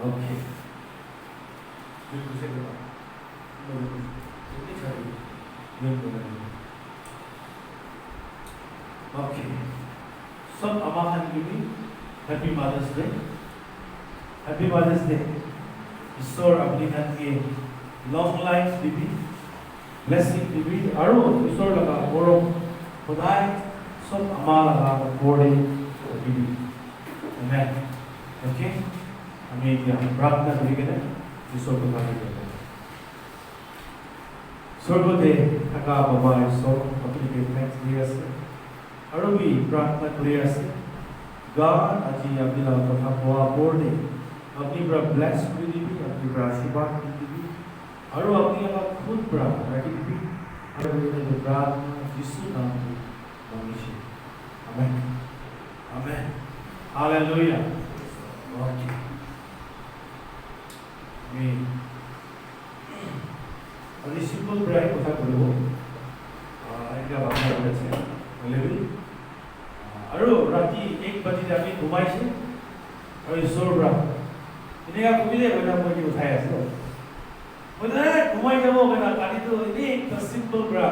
Okay. Good to Okay. Some Amahan Gibi, Happy Mother's Day. Happy Mother's Day. ईश्वर अपनी खान के long life दिवी, blessing दिवी, आरो ईश्वर लगा बोरो खुदाई सब अमाल लगा बोरे दिवी. Amen. Okay. हमें क्या प्रार्थना करेंगे ना ईश्वर को धन्यवाद देते हैं. स्वर्गदे थका बाबा ईश्वर अपनी के थैंक्स दिया से आरो भी प्रार्थना करिया से God अजी अपनी लाभ को था बोआ बोरे अपनी बड़ा ब्लेस कर दीवी अपनी बड़ा आशीर्वाद कर दीवी और अपनी अगर खुद बड़ा रखी दीवी और अपने प्रार्थना यीशु नाम में मांगे आमेन आमेन हालेलुया ओके मैं अभी सिंपल प्रेयर को था बोलो इनका बात करते हैं हालेलुया और राती 1 बजे जाके घुमाई से और ईश्वर बड़ा ini aku pilih pada pergi saya so. Pada rumah jamu pada kali tu ini tersimple bra.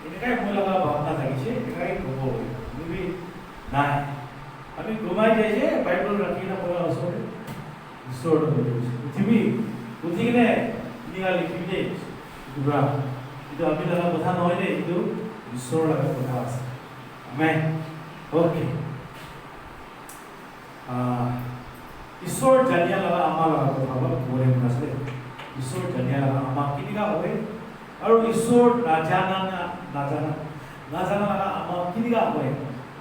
Ini kan mula bahasa lagi sih, ini kan kubo. Ini nah. Kami rumah je Bible rakhi na pura usor. Usor tu. Tapi uji ni ini kali pilih bra. Itu kami dalam bahasa noy ni itu usor laga bahasa. Amen. Okay. ईश्वर जानिया लगा आमा लगा तो भाव बोले मसले ईश्वर जानिया लगा आमा किनी का होए और ईश्वर नाजाना लगा आमा किनी का होए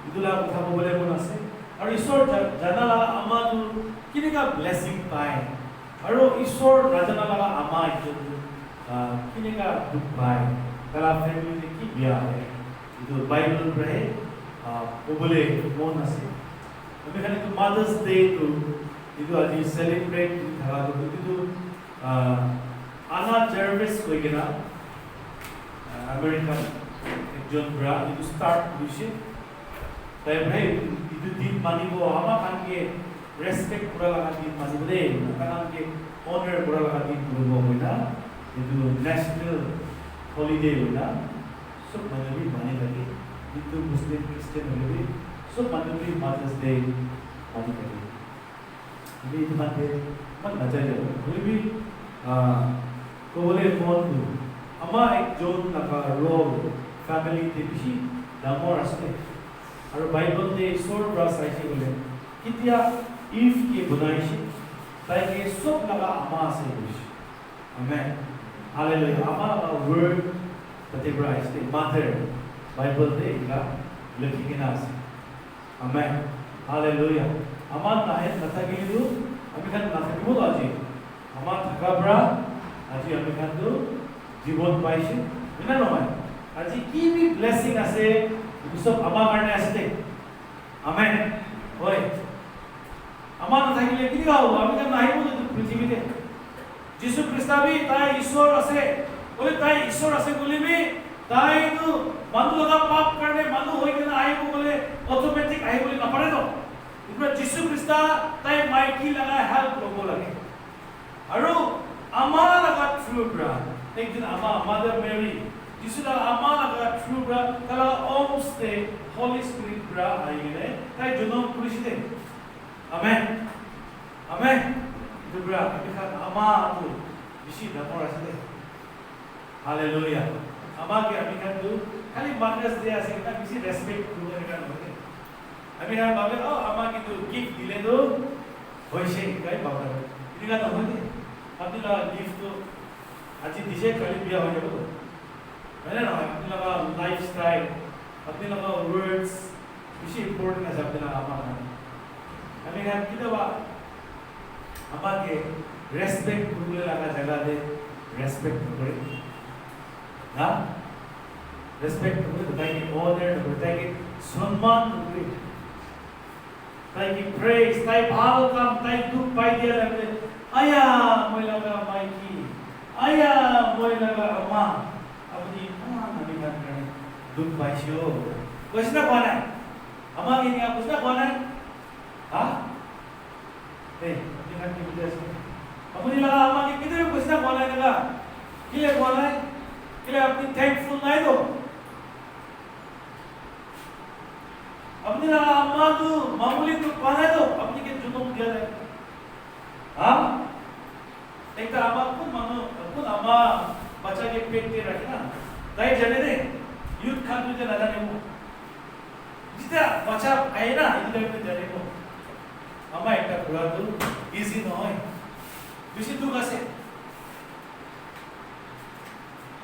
इधुला कथा बोले मसले और ईश्वर जाना लगा आमा तो किनी का ब्लेसिंग पाए और ईश्वर नाजाना लगा आमा किनी का दुख पाए कला फैमिली ने की बिया है इधर बाइबल रहे वो बोले कौन नसे हमें कहने तो मदर्स डे तो itu aji celebrate thara to itu Anna Jarvis ko gina American John Bra itu start bishe tai bhai itu din mani bo ama kan ke respect pura laga din mani bole kan ke honor pura laga din pura hoina itu national holiday hoina सब मनावी माने लगे Hindu Muslim Christian होले सब मनावी mother's day माने लगे ini itu mati, mana saja. Jadi, kau boleh phone tu. Ama ek John naka role family tipi, damor asne. Aru Bible te sor bras aise boleh. Kitia if ke bunai shi, tai ke sob naga ama se boleh. Amen. Hallelujah. Ama word pati bras te mother Bible te ika leki kinas. Amen. Hallelujah. আমার নাহে নাথাকিলেও আমি খান নাথাকিব আজি আমার থাকাবরা আজি আমি খান তো জীবন পাইছি না নয় আজি কি বি ব্লেসিং আছে সব আমার কারণে আসছে আমেন হয় আমার নাথাকিলে কি গাও আমি খান নাহিব তো পৃথিবীতে যিশু খ্রিস্টাবি তাই ঈশ্বর আছে বলে তাই ঈশ্বর আছে বলিবি তাই তো মানুষ লগা পাপ কারণে মানুষ হই কেন আইব বলে অটোমেটিক আইব বলে না পারে তো इतना जिसु क्रिस्ता ताई माइकी लगा हेल्प लोगों लगे अरु अमाला लगा ट्रू ब्रा एक दिन मदर मेरी जिसु लगा अमाला लगा ट्रू ब्रा कला ओम्स ते होली स्पिरिट ब्रा आई गए ताई जुनों पुलिस दे आमेन आमेन तो ब्रा इधर अमा तो बिशी दमोर ऐसे हालेलुया अमा के अभी kan tu खाली मदर्स डे ऐसे कितना बिशी रेस्पेक्ट करने का होते আমি আর ভাবে ও আমাকে তো গিফট দিলে তো হইছে গাই বাবা ini kan হইছে আপনি লা গিফট তো আজি দিছে কালি বিয়া হয়ে যাবে মানে না আপনি লাগা লাইফস্টাইল আপনি লাগা ওয়ার্ডস বেশি ইম্পর্টেন্ট আছে আপনি লাগা আমার আমি আর কি দেবা আমাকে রেসপেক্ট করলে লাগা জায়গা দে রেসপেক্ট করে না রেসপেক্ট করে তাই অনার করে তাই সম্মান করে ताई की praise, ताई भाव काम, ताई दुख पाई दिया लगते, आया मोय लगा माइकी, आया मोय लगा अम्मा, अपनी अम्मा नबी का करने दुख पाई शो, कुछ ना कौन है, अम्मा की नहीं कुछ ना कौन है, हाँ, Eh, ini kan kita sih. Kamu ni lah ama kita ni kuisna kuala ni lah. Kile kuala, kile apni thankful nahi to. अपनी अम्मा तो मामूली तो पाना तो अपनी के जुनून दिया जाए हाँ एक तो अम्मा कौन अम्मा बच्चा के पेट पे रखे ना दाई जाने दे यूथ खान तुझे ना जाने को जितना बच्चा आए ना इधर पे जाने को अम्मा एक टा पूरा तो इजी ना है दूसरी तू कैसे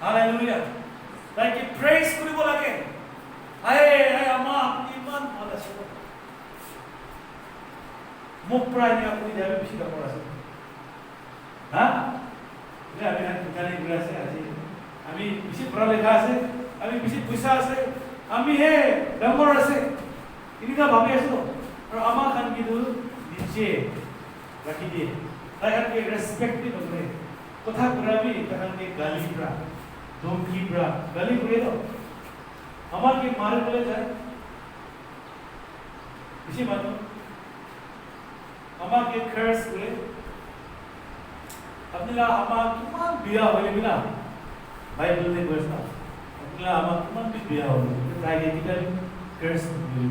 हालेलुया ताकि प्रेस करी बोला के आए अम्मा iman pada semua. Muprai ni aku tidak bisa kita korasi. Hah? Ini kami nak kita ni berasa aje. Kami bisa peralekha ase, kami bisa puisa ase, kami he damor ase. Ini dah bagi aso. और अम्मा खान की दूर नीचे रखी दिए. ताकि के respect भी बने. कथा पूरा भी ताकि के गाली पूरा, धमकी पूरा, गाली पूरे तो. अम्मा के मारे बोले जाए. इसी बात में अम्मा के कर्स हुए अपने ला अम्मा किमान बिया होले बिना बाइबल में वर्स ना अपने ला अम्मा किमान भी बिया होले ट्राइगेटिकल कर्स हुए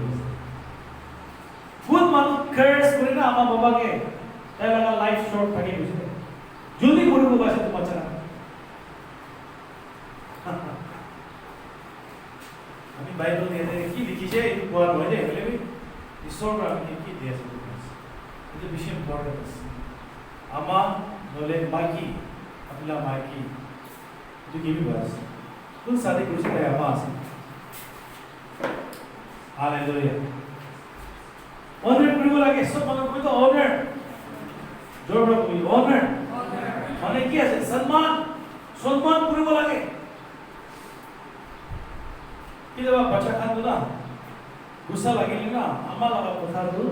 खुद मानो कर्स हुए ना अम्मा बाबा के ताकि लगा लाइफ शॉर्ट पड़ी उसने जल्दी बोलो को बात तो बचा अभी बाइबल में है कि लिखी है एक बार हो जाए बोले भी ईश्वर अपने की दिया सकते हैं itu bisa important ama boleh bagi apabila bagi itu gini bahas pun saat itu saya ama sih haleluya honor beri lagi सब मानो कोई तो honor जोर में कोई honor माने क्या है सम्मान बeri lagi kita baca kan tu ना गुस्सा लगे ना अम्मा लगा पता तो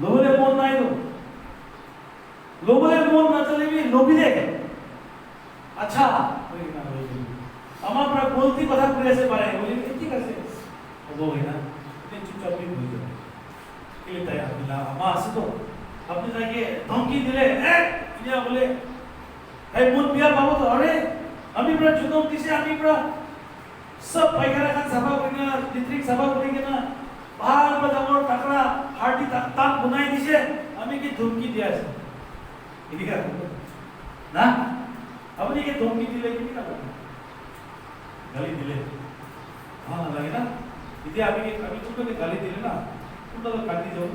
लोबले मोन नहीं तो लोबले मोन ना चले भी लोभी दे अच्छा अम्मा पर बोलती पता पूरे से बारे बोली कितनी कैसे वो है ना इतने चुपचाप भी बोल रहे के लिए तैयार मिला अम्मा आसे तो अपने जाके धमकी दिले ये बोले है मोन पिया बाबू तो अरे अमी पर जुनून किसे अमी पर सब पैखाना खान सभा करेंगे ना डिस्ट्रिक्ट सभा करेंगे ना बाहर में जमोर टकरा हार्टी ताक बुनाई दिसे हमें की धमकी दिया है ini kan ना अपनी के धमकी दिले कि ना गाली दिले हाँ लगे ना इधर अभी तुमको के गाली दिले ना तुम तो काटी जाओ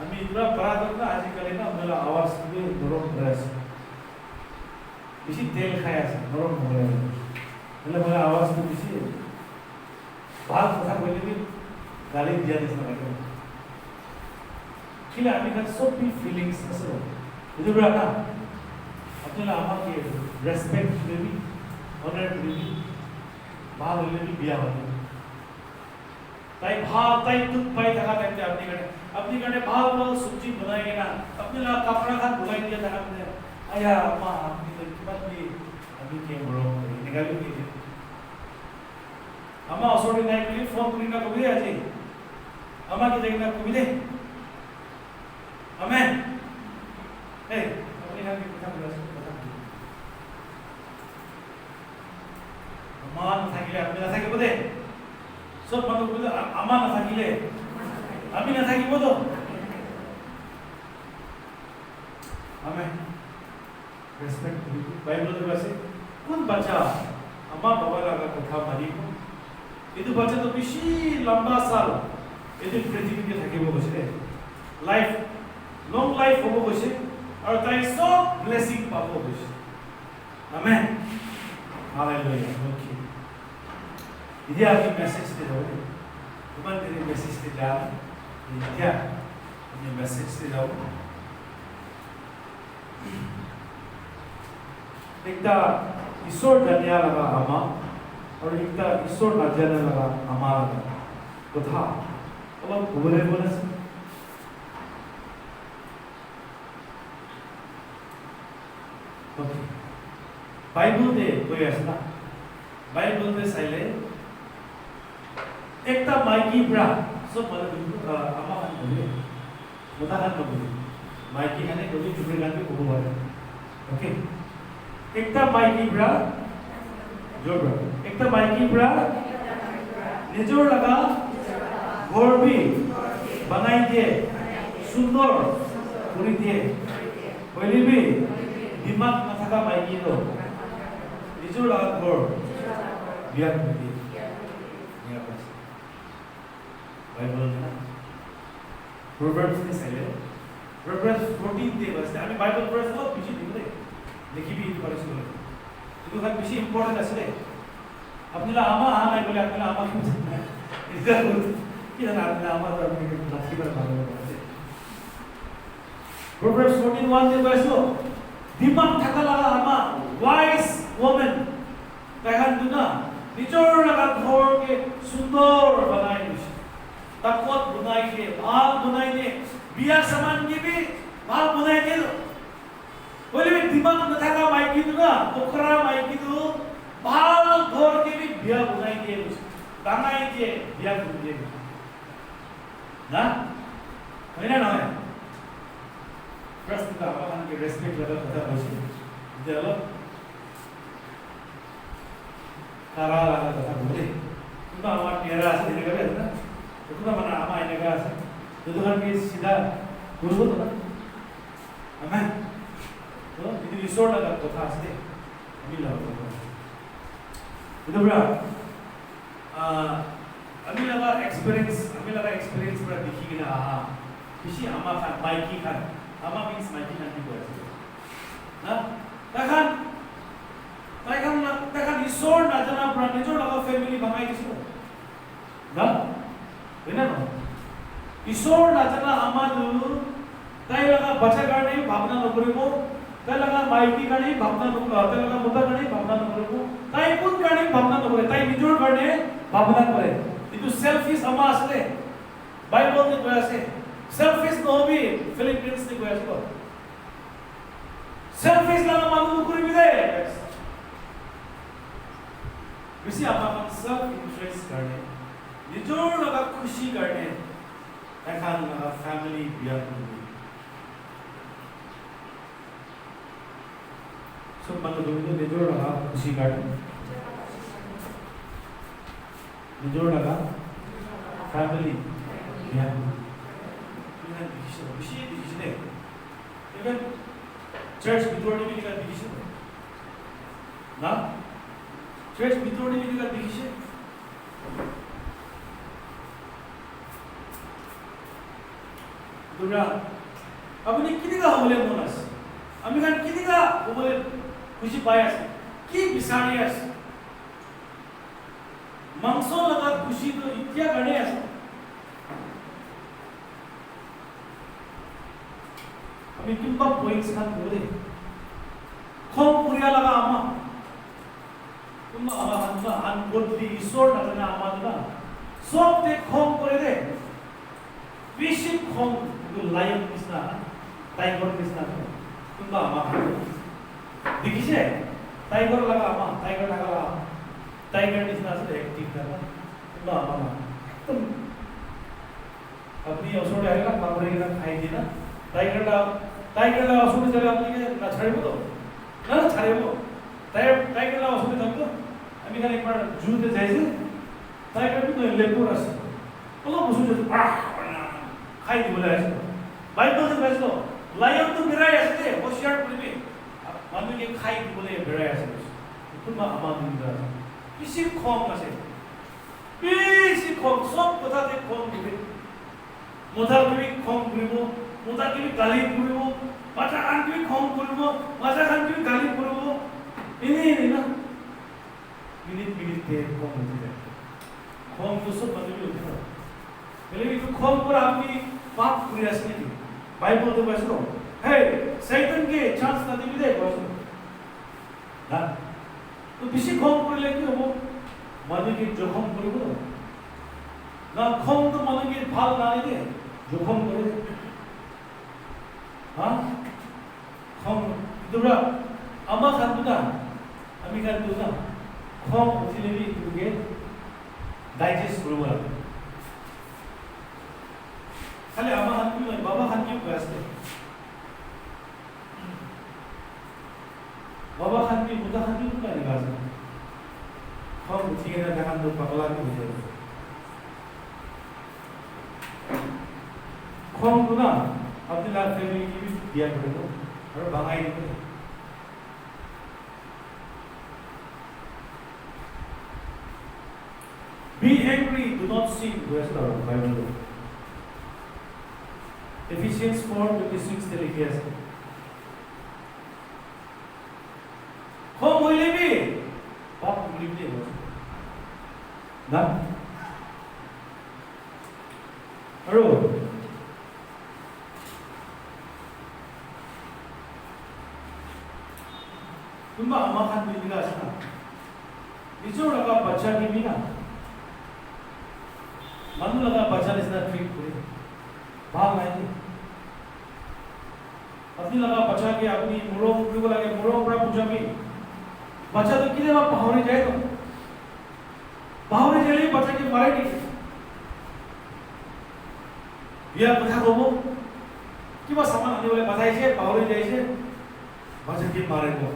हमें इतना बड़ा तो ना आज कल ना मेरा आवाज भी नरम ड्रेस किसी तेल खाया से नरम हो रहा है मतलब मेरा आवाज तो किसी बात कथा बोले भी गाली दिया नहीं सकता किला अभी का सब भी फीलिंग्स असर itu berapa अपने लामा के रेस्पेक्ट में भी ऑनर में भी भाव में भी बिया होता ताई भाव ताई दुख पाई तका करते अपनी करने भाव को सूची बनाएंगे ना अपने ला कपड़ा का बुलाई दिया था हमने आया अम्मा अपनी तो कितना भी अभी के बड़ों निकाली की अम्मा असोड़ी नहीं के लिए फोन करना कभी आ जाए अम्मा की देखना कभी दे अमेन ए अपनी हाथ में पता बोला अम्मा न था के लिए अपने ना था के बोले सब मनो बोले अम्मा न था के लिए अभी न था के बोलो अमेन रेस्पेक्ट बाइबल में वैसे कौन बच्चा अम्मा बाबा लगा कथा मारी को itu baca तो बेसी लंबा साल itu पृथ्वी के থাকে বসে লাইফ লং লাইফ হ'ব বসে और তাই সব ব্লেসিং পাবো বসে আমেন हालेलुया ओके इधर आपकी मैसेज दे दो तुम तेरे मैसेज दे जा क्या ये मैसेज दे जाओ एकटा ईश्वर जानिया लगा अम्मा और एकटा ईश्वर ना जाने लगा हमारा कथा अब बोले बोले से ओके बाइबल दे कोई ऐसा बाइबल दे साइले एकटा माइकी ब्रा सब मतलब अम्मा बोले मोटा खान नगरी माइकी खाने गली जुबरे गान के कोबो बारे ओके एकटा माइकी ब्रा जोर ब्रा एकटा माइकी ब्रा निजोर लगा घर भी बनाई दिए सुंदर पूरी दिए पहले भी दिमाग न थका माइकी तो निजोर लगा घर बिया कर दिए मेरा पास बाइबल में ना Proverbs में सही है Proverbs 14 दे बस हमें बाइबल पढ़े तो पीछे दिखले देखी भी इधर पढ़े सुनो तो खाली पीछे इम्पोर्टेंट असले अपने ला आमा हाँ नहीं बोले अपने ला आमा क्यों चलना है इधर किधर अपने ला आमा तो अपने के लाठी पर बात करते Proverbs 14:1 दे बस तो दिमाग थका लगा आमा wise woman कहन दुना निचोड़ लगा घर के सुंदर बनाई तकवत बुनाई दे भाग बुनाई दे बिया सामान की भी भाग बुनाई दे बोले भी दिमाग न थका माइकी दो ना ओकरा माइकी दो भाग घर के भी बिया बुनाई दे बनाई दे बिया बुनाई दे ना है ना है प्रश्न का अपन के रेस्पेक्ट लेवल पता होशी इधर लो तारा लगा था बोले तुम हमारा तेरा से निकल गया ना तो तुम हमारा आमा इन्हें क्या से तो तुम के सीधा गुरु तो ना हमें तो इधर रिसोर्ट लगा तो था से अभी लगा इधर बड़ा अभी लगा एक्सपीरियंस पर दिखी कि ना हाँ किसी आमा खान माइकी खान आमा मीन्स माइकी खान की बोले ना ताकन रिसोर्ट ना जना ब्रांड जो लगा फैमिली बनाई किसको ना बेना नो रिसोर्ट ना जना आमादु ताई लगा बच्चा करने भावना नौकरी को ताई लगा माइकी करने भावना नौकरी ताई लगा मुद्दा करने भावना नौकरी को ताई कुछ करने भावना नौकरी ताई रिसोर्ट करने भावना करे itu selfish ama asle Bible ने कोया से selfish no भी Philippines ने कोया से selfish लगा मालूम नौकरी भी दे किसी आप सब इंटरेस्ट करने निजोर लगा खुशी करने ऐसा लगा फैमिली बिया करने सब मतलब तो निजोर लगा खुशी करने निजोर लगा फैमिली बिया करने खुशी ने इवन चर्च बितोड़ने भी निकाल दिखी ना चर्च बितोड़ने भी निकाल दिखी दुर्गा अपनी कितनी का हमले मोनस अमेरिकन कितनी का हमले खुशी पायास की बिसारियास मांसो लगा खुशी तो इत्या करने ऐसा अभी तुम का पॉइंट्स खान बोले खोम पुरिया लगा आमा तुम आमा अनगोडली ईश्वर ना आमा ना सब ते खोम करे दे विशिप खोम तो लायन किसना टाइगर किसना तुम का आमा देखी से टाइगर लगा आमा टाइगर लगा टाइगर किसना से एक्टिव करना तुम का आमा तुम अपनी औसोड़े आएगा कामरे का खाई देना टाइगर ला औसोड़े चले अपने के ना छाड़े वो तो ना छाड़े वो टाइगर ला औसोड़े तब तो अभी kan एक बार जू ते जाइए टाइगर भी तो लेपो रस तो लोग उसको जो खाई दी बोला ऐसे बाइबल से बैठो लायन तो मेरा ऐसे होशियार पुरी में मालूम ये खाई दी बोले मेरा ऐसे तुम आमा दूँगा किसी खोम का से किसी खोम सब पता थे खोम भी मोटा भी खोम पुरी मोटा की भी गाली पुरी माचा खान की भी खोम पुरी माचा खान की भी गाली पुरी इन्हीं ना मिनिट पे खोम होती है खोम तो सब मतलब भी होती है पहले भी तो खोम पर आपकी पाप पूरी रचने की बाइबल तो वैसे हो है सैतान के चांस ना दे भी दे वैसे ना तो किसी खोम पर लेके वो माने कि जो खोम पर बोलो ना खोम तो माने कि फाल ना दे जो खोम करे हाँ खोम इधर अम्मा खान तो ना अम्मी खान तो ना खोम उसी भी तुझे डाइजेस्ट करूँगा खाली अम्मा खान की बाबा खान की किना देखान तो पगला की हो जाए खोम तो ना अपनी लाइफ फैमिली की भी दिया करेगा और भागाई नहीं करेगा Be angry, do not sin. Where's the Bible? Ephesians 4:26 till he has. Kung will be, Pop will be. Na? Aro. Tumba amakan biliga sana. Ijo laga bacha ki bina. मन लगा बच्चा ने इतना ट्रीट करे भाग आएंगे अपनी लगा बच्चा के अपनी मुड़ों को लगे मुड़ों पर पूछा भी बच्चा तो किधर वहाँ पहाड़ी जाए तो पहाड़ी जाए बच्चा के मारे नहीं बिया बच्चा को वो कि बस सामान आने वाले बताई से पहाड़ी जाए से बच्चा के मारे को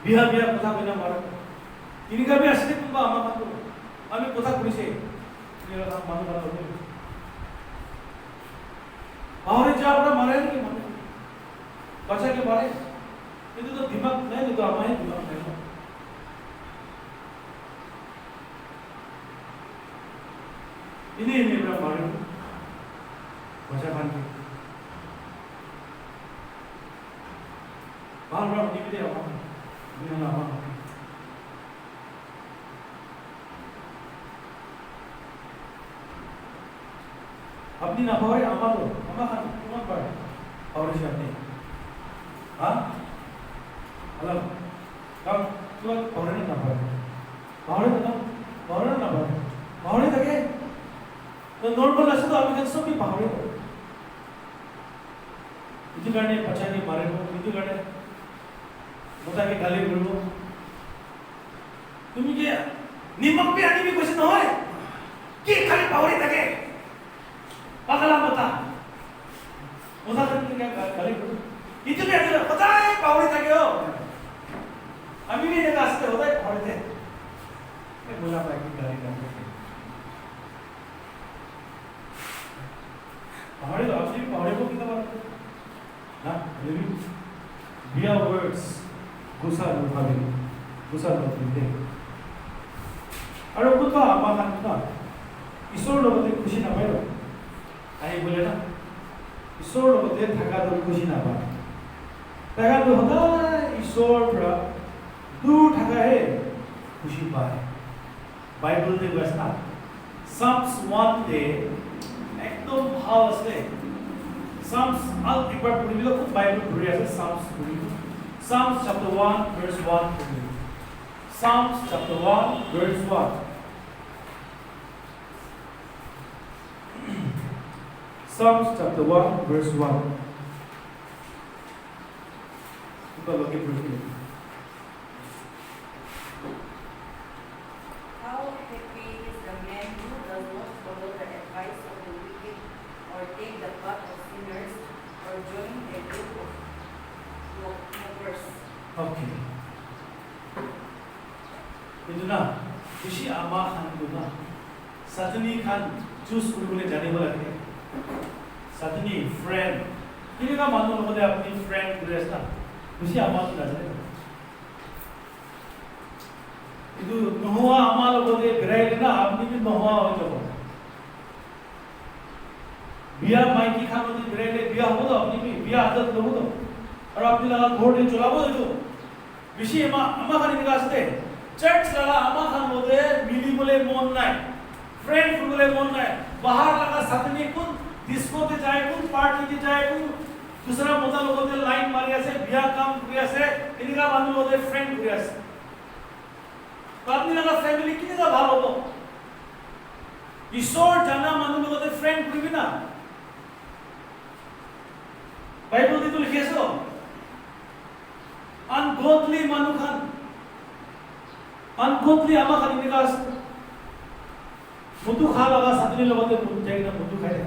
बिया बिया बच्चा को ना मारे इनका भी असली तुम बाप माँ को हमें बच्चा पुलिस है ये लोग मानो बना होते हैं और ये अपना मारे नहीं मारे बच्चा के मारे ये तो दिमाग नहीं तो हमारे दिमाग नहीं इन्हीं अपना मारे बच्चा खान के बाहर बाहर नहीं मिले हमारे नहीं हमारे अपनी ना पावे अम्मा खान कौन पावे और इसे अपने हाँ अलग कब तो पावे नहीं ना पावे ना पावे तक है तो नॉर्मल ऐसे तो अभी तक सब भी पावे इतने करने बच्चा के मारे को इतने करने बता के गाली बोलो तुम्हें क्या निमक भी आनी भी कुछ ना होए कि खाली पावे तक है पगला बता करके क्या गाली बोलो इतने ऐसे पता है पावे तक हो अभी भी देखा आस्ते होता है पावे थे ये बोला पाए कि गाली करते पावे तो आपसे भी पावे को कितना बार ना लेकिन बिया वर्ड्स गुस्सा नहीं और कुछ तो आमा खान का ईश्वर लोगों ने खुशी ना पाए आई बोले ना ईश्वर लोगों ने थका तो खुशी ना पाए थका तो होता ईश्वर पर दूर थका है खुशी पाए बाइबल ने वैसा Psalms 1 दे एकदम भाव से Psalms al एक बार पढ़ी लो खुद बाइबल पढ़ी ऐसे Psalms पढ़ी Psalms chapter 1 verse 1 पढ़ी Psalms chapter 1 verse 1 Psalms chapter 1 verse 1 kita lagi berikut How happy is the man who does not follow the advice of the wicked or take the path of sinners or join a group of mockers. Okay. Itu na, किसी आमा खान को ना सतनी खान चूस कुलकुले जाने वाला है सतनी friend ये का मानो लोगों ने अपनी फ्रेंड ग्रेस ना किसी आमा को जाने itu nohua amal लोगों ने बिराई लेना अपनी भी nohua हो जाओ बिया माइकी खान होती बिराई ले बिया हो तो अपनी भी बिया आदत लोगों तो और अपनी लगा घोड़ ने चुला वो जो विषय अम्मा खान निकालते चर्च लगा अम्मा खान बोले मिली बोले मोन नाइ फ्रेंड बोले मोन नाइ बाहर लगा सतनी कुन डिस्को पे जाए कुन पार्टी पे जाए कुन दूसरा मोटा लोगों ने लाइन मारिया से बिया काम किया से इनका मानो लोगों ने फ्रेंड किया से तो अपनी लगा फैमिली कितने का भाव हो ईश्वर जाना मानो लोगों ने फ्रेंड कुछ भी ना बाइबल में तो लिखे सो ungodly मानो खान ungodly आमा खान इनका मुद्दू खा लगा सतनी लोगों ने मुद्दू जाएगी ना मुद्दू खाए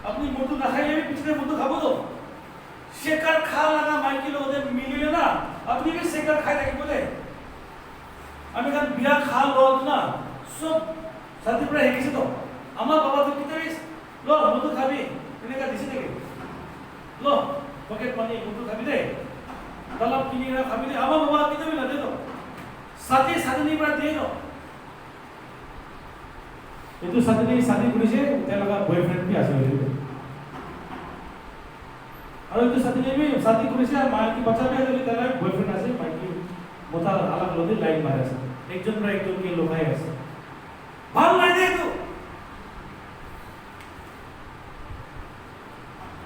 अपनी मुद्दू ना खाए भी पिछले मुद्दू खाबो तो शेकर खा लगा माइकी लोगों ने मिली लेना अपनी भी शेकर खाए लगे बोले আমি কান বিয়া খা লত না সব সাথী পৰা শিকিছে তো আমাৰ বাবাটো কিতাবিছ ল মতো খাবি এনেকা দিছে নেকি ল পকেট মানি মতো খাবি দে তলব কিনি না খাবি দে আমাৰ বাবা কিতাবি না দে তো সাথী সাধনী পৰা দিয়ে ন এইটো সাধনী সাধী কৰিছে তেওঁলোকা বয়ফ্ৰেণ্ড বি আছে আৰু এইটো সাধনী বি সাধী কৰিছে মাইকি বাচ্চা বি আছে তেওঁলোকৰ বয়ফ্ৰেণ্ড আছে মাইকি মতা আলাগ লদি লাইন মাৰি আছে একজন পৰা একজনকে লগাই আছে ভাল নাই দে তো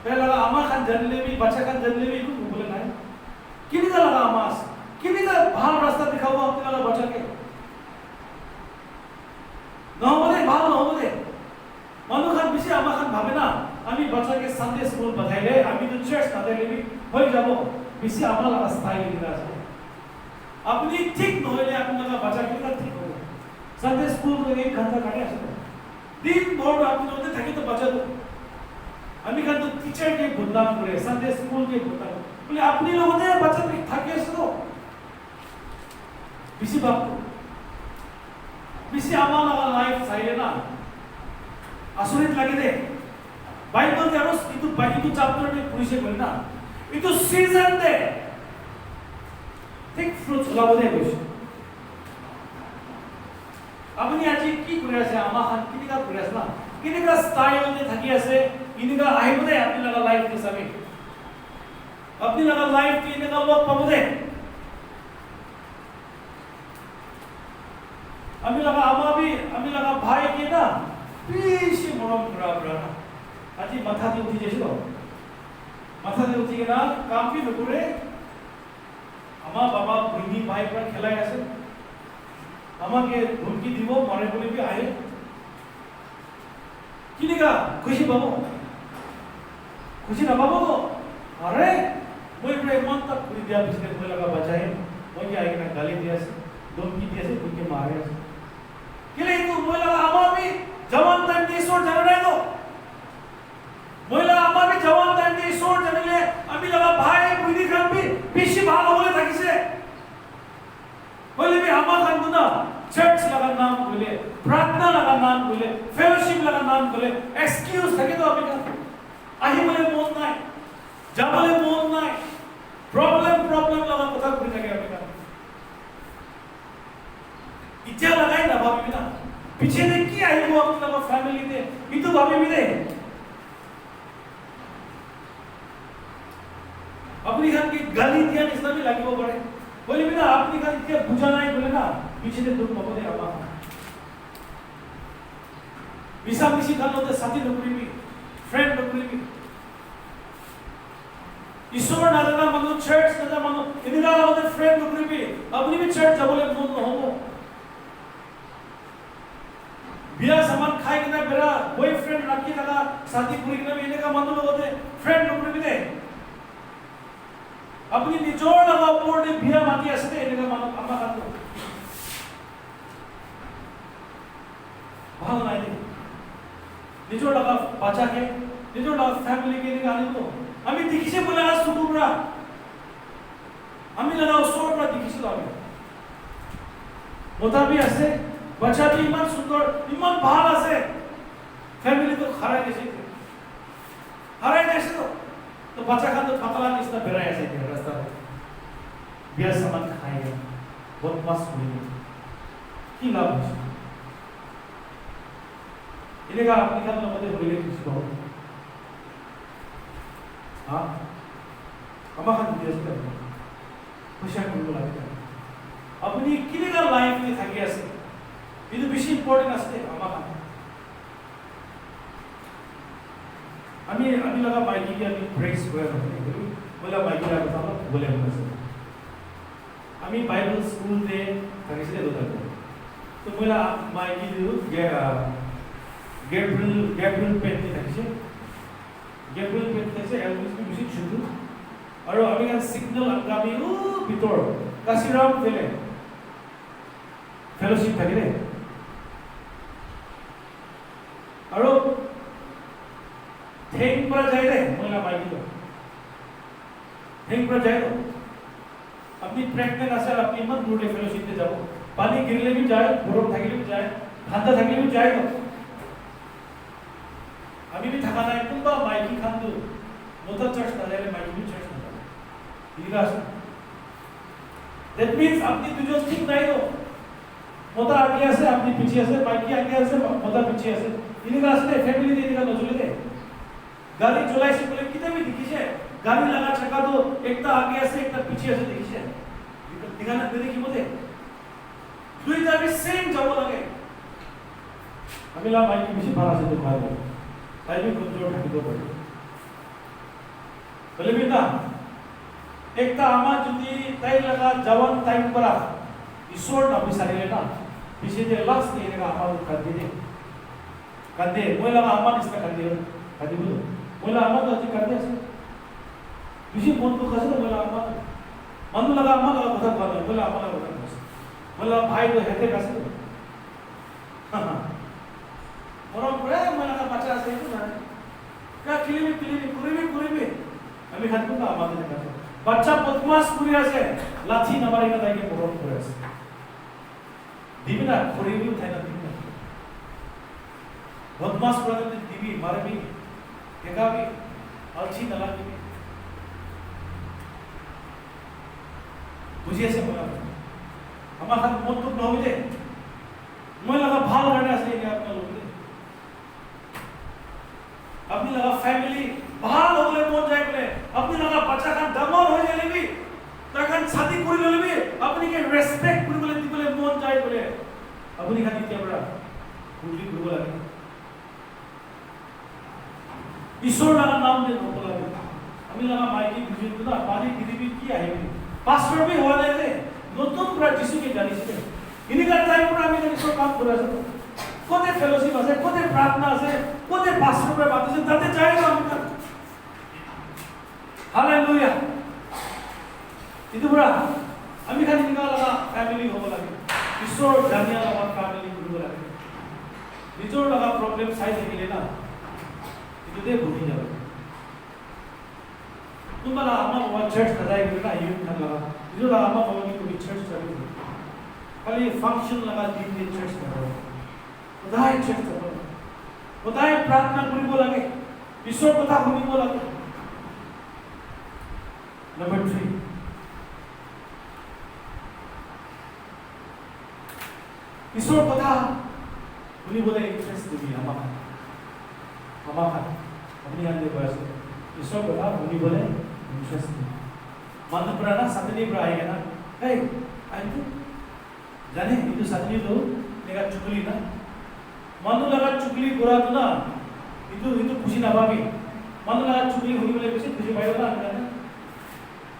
পেলা আমাৰ খান জানলে বি বাচ্চা খান জানলে বি একো বলে নাই কিনিটা লাগা আমাস কিনিটা ভাল ৰাস্তা দেখাব আপোনালোকৰ বাচ্চাকে নহবলে ভাল নহবলে মানুহ খান বেছি আমাৰ খান ভাবে না আমি বাচ্চাকে সানডে স্কুল পঠাইলে আমি তো চার্চ পঠাইলে বি হৈ যাব বেছি আমাৰ লাগা স্টাইল দিলা আছে আপনি ঠিক নহলে আপনার বাচ্চা কিনা ঠিক হবে সানডে স্কুল में एक घंटा काटे আসলে दिन भर আপনি ওতে থাকি তো বাচ্চা তো আমি কান তো টিচার কে বদনাম করে সানডে স্কুল কে বদনাম বলে আপনি লোগতে বাচ্চা থাকি আসে তো বেশি বাপ বেশি আমার লাইফ চাইলে না আসলে লাগে দে বাইবেল তে আরো কিন্তু বাকি চ্যাপ্টার তে পুলিশে বলে না itu season দে ঠিক ফ্রুটস লাবদে কইছে আপনি আজি কি করে আছে আমার খান কিনিকা করে আছে না কিনিকা স্টাইল তে থাকি আছে কিনিকা আইবদে আপনি লাগা লাইফ তে সামি আপনি লাগা লাইফ তে কিনিকা লোক পাবদে আমি লাগা ভাই কে না বেশি মরম করা না আজি মাথা দিয়ে উঠি যাইছিল মাথা দিয়ে উঠি না কামপি নকরে আমার বাবা বইনি ভাই পৰা খেলাই আছে আমাকে ধমকি দিব মরে বলে বি আহে কিনিকা খুশি পাবো খুশি না পাবো তো আরে মই প্রে মন তক করে দিয়া বিসনে মই লাগা বাঁচাই মই কি আগে না গালি দিয়াছে ধমকি দিয়াছে তুইকে মারে আছে কেলে তো মই লাগা আমি জওয়ান টাইম দিয়ে সোর জানা নাই তো মই লাগা আমি জওয়ান টাইম দিয়ে সোর জানিলে আমি লাগা ভাই বইনি খান বি বেশি ভালো বলে থাকিছে বলে বি আমার খান না চার্চ লাগা নাম বলে প্রার্থনা লাগা নাম বলে ফেলোশিপ লাগা নাম বলে এক্সকিউজ থাকে তো আমি আহি বলে মন নাই যাবলে মন নাই প্রবলেম লাগা কথা কই থাকে আমি ইচ্ছা লাগাই না ভাবি না পিছে দে কি আইব আপনার ফ্যামিলিতে ইতো ভাবি দে अपनी खान की गाली दिया इसमें भी लगी वो पड़े बोले भी ना अपनी खान क्या बुझा नहीं बोले ना पीछे से दुख मको दे अम्मा विसा किसी खान होते साथी नौकरी भी फ्रेंड नौकरी भी ईश्वर ना जाना मनो चर्च ना जाना मनो इन्हीं का होते फ्रेंड नौकरी भी अपनी भी चर्च जब बोले मूड न हो बिया सामान खाए कि ना मेरा बॉयफ्रेंड रखी लगा साथी पूरी कि ना भी इन्हीं का मनो लोग होते फ्रेंड नौकरी भी दे अपनी निचोड़ लगा ऊपर ने बिया माती असते इनका मानो अम्मा का तो भाव नहीं दे निचोड़ लगा बच्चा के निचोड़ लगा फैमिली के इनका आने तो हमें दिखी से बोला आज सुबह हमें लगा उस सोर पर दिखी से लागे मोटा भी ऐसे बच्चा भी इमान सुंदर इमान भाव ऐसे फैमिली तो खराब कैसे तो बच्चा खान तो पतला नहीं इसका बेरा ऐसे नहीं रास्ता बिया सामान खाएगा बहुत मस्त हुई की लाभ है इन्हें का अपनी खान लोगों ने बोले किसी को हाँ हमारा खान दिया इसका खुशियाँ कुल लगता है अपनी किन्हें का लाइफ में था क्या से ये तो बेशी इम्पोर्टेंट असते हमारा আমি লগা মাইকি কি আমি প্রেস করে থাকি বলে মাইকি লাগা কথা বলে বলেছে আমি বাইবেল স্কুল তে থাকিছিলে দোতা তো বলা মাইকি দিও গ্যাব্রিয়েল পেন্টি থাকিছে গ্যাব্রিয়েল পেন্টি থাকিছে এলভিস মিউজিক শুধু আৰু আমি গান সিগন্যাল আগামী ও ভিতৰ কাশিৰাম ফেলে ফেলোশিপ থাকে ৰে আৰু थेंग पर जाए रे मोला माइकी तो थेंग पर जाए तो अपनी प्रेग्नेंट असल अपनी मन रूटे फेलोशिप ते जाओ पानी गिरले भी जाए बरफ থাকিলে भी जाए ঠান্ডা থাকিলে भी जाए আমি भी থাকা নাই কোনবা মাইকি খান্দু নতা চার্জ না যাইলে মাইকি भी চার্জ না ঠিক আছে that means আপনি দুজন ঠিক নাই তো মোতা আগে আছে আপনি পিছে আছে মাইকি আগে আছে মোতা পিছে আছে ইনিকা আসলে ফ্যামিলি দিয়ে দিলা নজলে দে গাড়ি চলাইছে বলে কিতে भी দেখিছে গাড়ি লাগা চাকা তো একটা আগে আছে একটা পিছে আছে দেখিছে দিগানা দেরি কি বলে দুইটা भी सेम যাব লাগে আমি লা মাইকি বেশি ভাড়া আছে তো ভালো তাই भी কন্ট্রোল থাকিব পারে বলে বিনা একটা আমা যদি তাই লাগা জওয়ান টাইম করা ঈশ্বর না বিচারিলে না পিছে যে লক্ষ্য দিয়ে লাগা আমা কাঁদে দে কাঁদে মই লাগা আমা নিস্তা কাঁদে কাঁদে বলো মই লাগা আমা তো কাঁদে আছে পিছে মন তো কাছে মই লাগা আমা মন লাগা আমা লাগা কথা বলে মই লাগা আমা লাগা কথা বলে ভাই তো হেতে কাছে মরম করে মই লাগা বাচ্চা আছে তো না কা কিলিমি কুরিবি আমি হাতু না আমাদের কাছে বাচ্চা বদমাস করে আছে লাঠি না মারি না তাইকে মরম করে আছে দিবি না কুরিবি উঠাই না দিবি না বদমাস করে দিবি মারবি দেখাবি আলছি না লাগবি বুঝি আছে মনে আমার হাত মত তো নহইলে মই লাগা ভাল গানে আছে এই আপনার লোকে আপনি লাগা ফ্যামিলি ভাল হলে মন যায় বলে আপনি লাগা বাচ্চা খান ডাঙর হয়ে যাইবি তখন শাদি করে লইবি আপনি কে রেসপেক্ট করে বলে দিবলে মন যায় বলে আপনি খালি ক্যামেরা বুঝলি করব লাগে ঈশ্বর লাগা নাম দে নব লাগে আমি লাগা মাইকি বুঝি না পানি দিবি কি আইবি পাস্টর भी হওয়া লাগে নতুন পুরা যিশুকে জানিছে ইনিকা টাইম পুরা আমি জানি সব কাম করে আছে কোতে ফেলোশিপ আছে কোতে প্রার্থনা আছে কোতে পাস্টরের বাত আছে তাতে চাই না আমি হালেলুয়া ইদুরা আমি খালি ইনিকা লাগা ফ্যামিলি হব লাগে ঈশ্বর জানিয়া আমার ফ্যামিলি করব লাগে নিজর লাগা প্রবলেম সাই দেখিলে না ইদুতে ভুলি যাবে तुम्हाला आम्हा वन चर्च कदाई गेला येऊन लागला जो आम्हा बाबांनी कोणी चर्च चालू खाली फंक्शन लगा दिन दिन चर्च करो उदाय चर्च करो उदाय प्रार्थना करी बोलागे ईश्वर कथा हुनी बोलागे नंबर 3 ईश्वर कथा हुनी बोले इंटरेस्ट दिबी आम्हा अपनी आंदे बस ईश्वर कथा हुनी बोले इंटरेस्टिंग मन पुराना सतनी पर आएगा ना हे आई तो जाने itu सतनी तो लेगा चुगली ना मन लगा चुगली बुरा तो ना itu खुशी ना भाभी मन लगा चुगली होनी बोले किसी खुशी भाई ना ना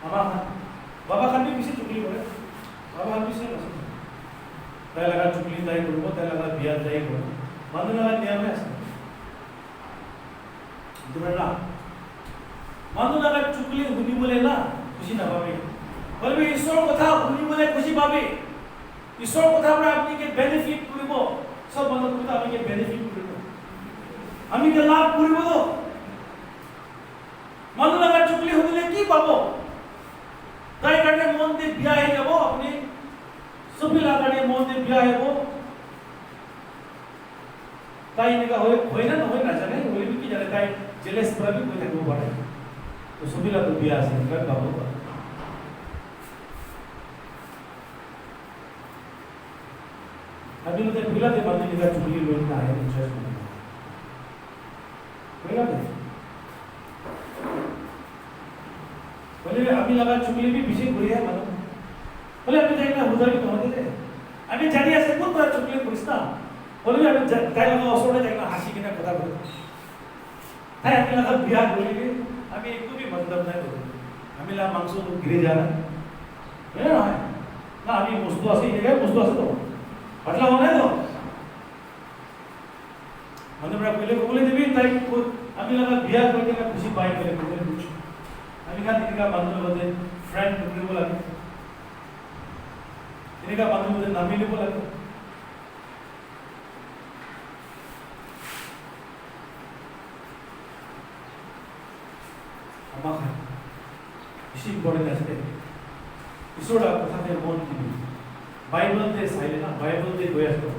हमारा बाबा खान भी किसी चुगली बोले बाबा खान भी से ताई लगा चुगली ताई करो ताई लगा बिया ताई करो मन लगा नियम है दुबरा मानो लगा चुगली हुनी बोले ना खुशी ना पावे बोले ईश्वर कथा हुनी बोले खुशी पावे ईश्वर कथा पर आपनी के बेनिफिट करिबो सब मानो कथा आपनी के बेनिफिट करिबो आमी के लाभ करिबो तो मानो लगा चुगली हुनी की पाबो ताई काटे मन दे बिया हे जाबो अपनी सभी लागाडे मन दे बिया हेबो ताई ने का होय ना जाने होय भी की जाने ताई जेलस पर भी कोई थको पड़े तो सभी लोग बिया से कर बाबू अभी मुझे पिला दे बात नहीं का चुगली लोग ना है चर्च में पिला दे बोले अभी लगा चुगली भी विषय बुरी है मालूम बोले अभी देखना उधर भी तो होते थे अभी जानी ऐसे कौन बड़ा चुगली पुलिसना बोले अभी ताई लगा असोड़े देखना हासी की ना कथा बोले ताई अभी लगा बिया बोलेंगे अभी एक भी मतलब नहीं होता हमें ला मांसो तो गिरे जाना है ना अभी मुस्तु आसे तो मतलब होना है तो मतलब बड़ा पहले को बोले देवी ताई को अभी लगा बिया करके ना खुशी पाए पहले को बोले कुछ अभी का इनका मतलब होते फ्रेंड को बोला इनका मतलब होते नामी ने बोला Maka, isi important aspect. Isola kata dia mohon kini, Bible de saile na Bible de goya to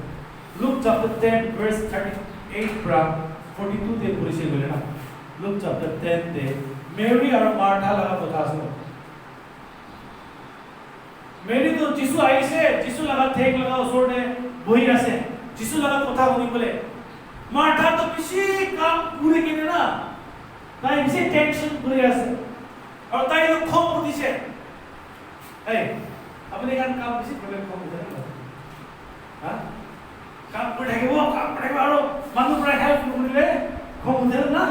Luke chapter 10 verse 38 pra 42 de puri se gole na Luke chapter 10 de Mary aru Martha laga kotha ase Mary to Jisu aise Jisu laga thek laga osor de bohi ase Jisu laga kotha honi bole Martha to bishi kaam pure kine na tai bishi tension pure ase aur tai to khom udise hey apne kan kaam bishi problem khom udise ha কাম কৰি থাকিব আৰু মানুহ পৰা help নকৰিলে খং উঠে না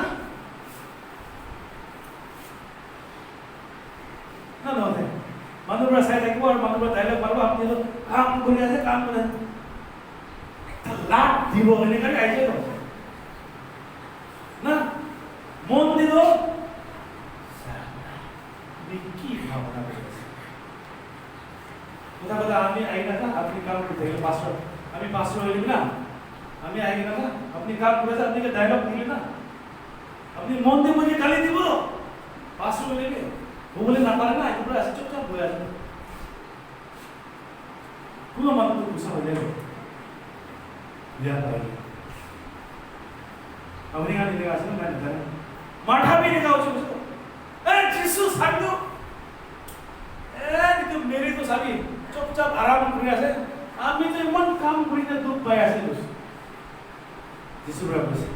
নহয় মানুহ পৰা চাই থাকিব আৰু মানুহ পৰা ডাইলগ মাৰিব আপুনি কাম কৰি আছে কাম কৰে লাভ দিব এনেকৈ আহিছে না মন দিব কি ভাৱনা কথা কথা আমি আহি না আপুনি কাম কৰি থাকিলে পাছত আমি পাঁচশো হইলি না আমি আই গেলাম না আপনি কাম করেছে আপনি কে ডায়লগ দিলেন না আপনি মন দিয়ে মুঝে গালি দিব পাঁচশো হইলি ও বলে না পারে না একটু আসে চুপচাপ বলে আসে কোনো মানুষ তো গুসা হয়ে যাবে লিয়া পারে আপনি গালি দিলে আসে না মানে জানেন মাঠা भी निकाल उसको ए जीसू साधु ए तो मेरे तो सभी चुपचाप आराम করে আছে আমি তো এমন কাম করিতে দুঃখ পাই আছে যিশু বলেছে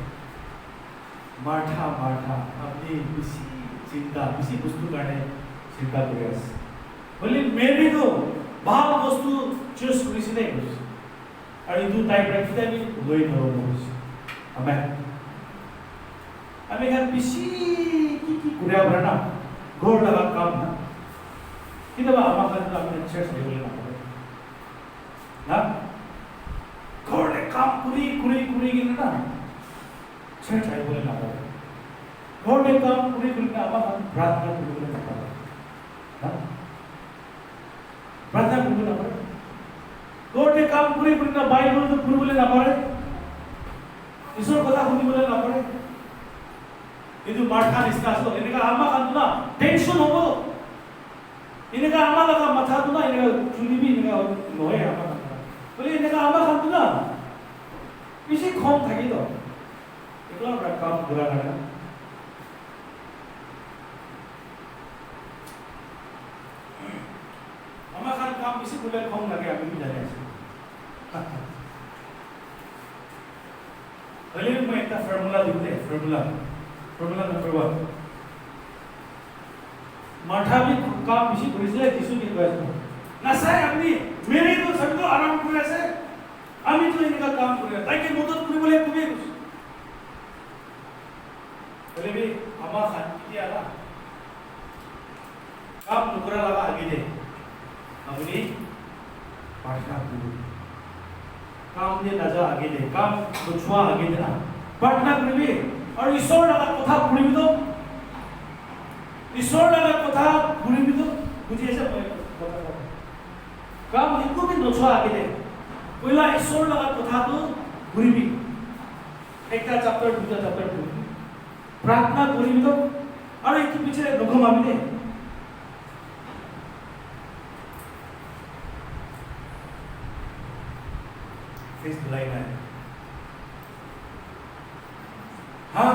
মার্থা মার্থা আপনি বেশি চিন্তা বেশি বস্তু কারণে চিন্তা করে আছে বলি মেরি তো ভাল বস্তু চুজ করেছি নাই আর এই দু টাইপ রাখতে আমি লই ধরব আমি এখানে বেশি কি করে আমরা না ঘর লাগা কাম না কিন্তু আমার কাছে আপনি শেষ হয়ে গেল না ঘরে কাম কুড়ি কিনে না ছেড়ে চাই বলে না ঘরে কাম কুড়ি না আমার প্রার্থনা করি বলে না না প্রার্থনা করি না পারে ঘরে কাম কুড়ি না বাইবেল তো পড়ি বলে না পারে ঈশ্বর কথা শুনি বলে না পারে কিন্তু মাঠা নিস্তা আসলো এনেকা আমার কান্দু না টেনশন হবো এনেকা আমার লাগা মাথা তো না এনেকা চুলিবি এনেকা নয় আমার বলে এনেকা আমার কান্দু না বেশি কম থাকি তো এগুলো আমরা কাম করা না আমার কাম বেশি করলে কম লাগে আমি জানি আছি তাহলে মই একটা ফর্মুলা দিব দে ফর্মুলা নাম্বার 1 মাঠা भी কাম বেশি করেছিল কিছু কি কইছো না স্যার আপনি মেরে তো সব তো আরাম করে আছে আমি তো এনেকা কাম করে তাইকে মদত করি বলে তুমি বলে भी আমার শান্তি আলা কাম নকরা লাগা আগে দে আপনি পাঠা করুন काम दे ना जा आगे दे काम छुआ आगे देना पढ़ना पड़े और ईश्वर लगा कथा पढ़ी भी तो ईश्वर लगा कथा पढ़ी भी तो मुझे ऐसा काम इनको भी छुआ आगे दे पहला ईश्वर लगा कथा तो पढ़ी भी एक ता चैप्टर दूसरा चैप्टर पढ़ी प्रार्थना पढ़ी भी तो और एक पीछे लोगों मामी दे फेस लाइन है हाँ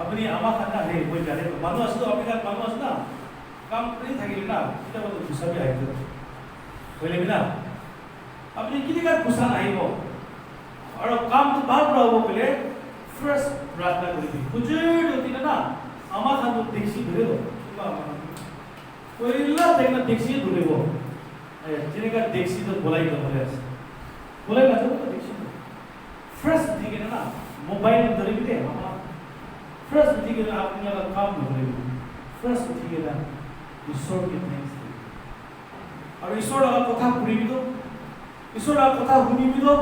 अपनी आमा खाना है कोई जाने तो मानो असलो अपने का मानो असना काम नहीं था कि ना kita waktu bisa भी आए थे बोले बिना अपनी किसी का गुस्सा नहीं वो और काम तो बात रहा वो बोले फर्स्ट प्रार्थना करी थी कुछ होती ना आमा खान तो देखी धरे दो पहिला देखना देखसी दूरे वो जिन्हें का देखसी तो बोला ही तो बोले ना तो देखसी फ्रेश दिखे ना मोबाइल धरे भी थे फ्रेश दिखे ना आपने लगा काम धरे फ्रेश दिखे ना ईश्वर के थैंक्स और ईश्वर लगा कथा पूरी भी तो ईश्वर लगा कथा हुनी भी तो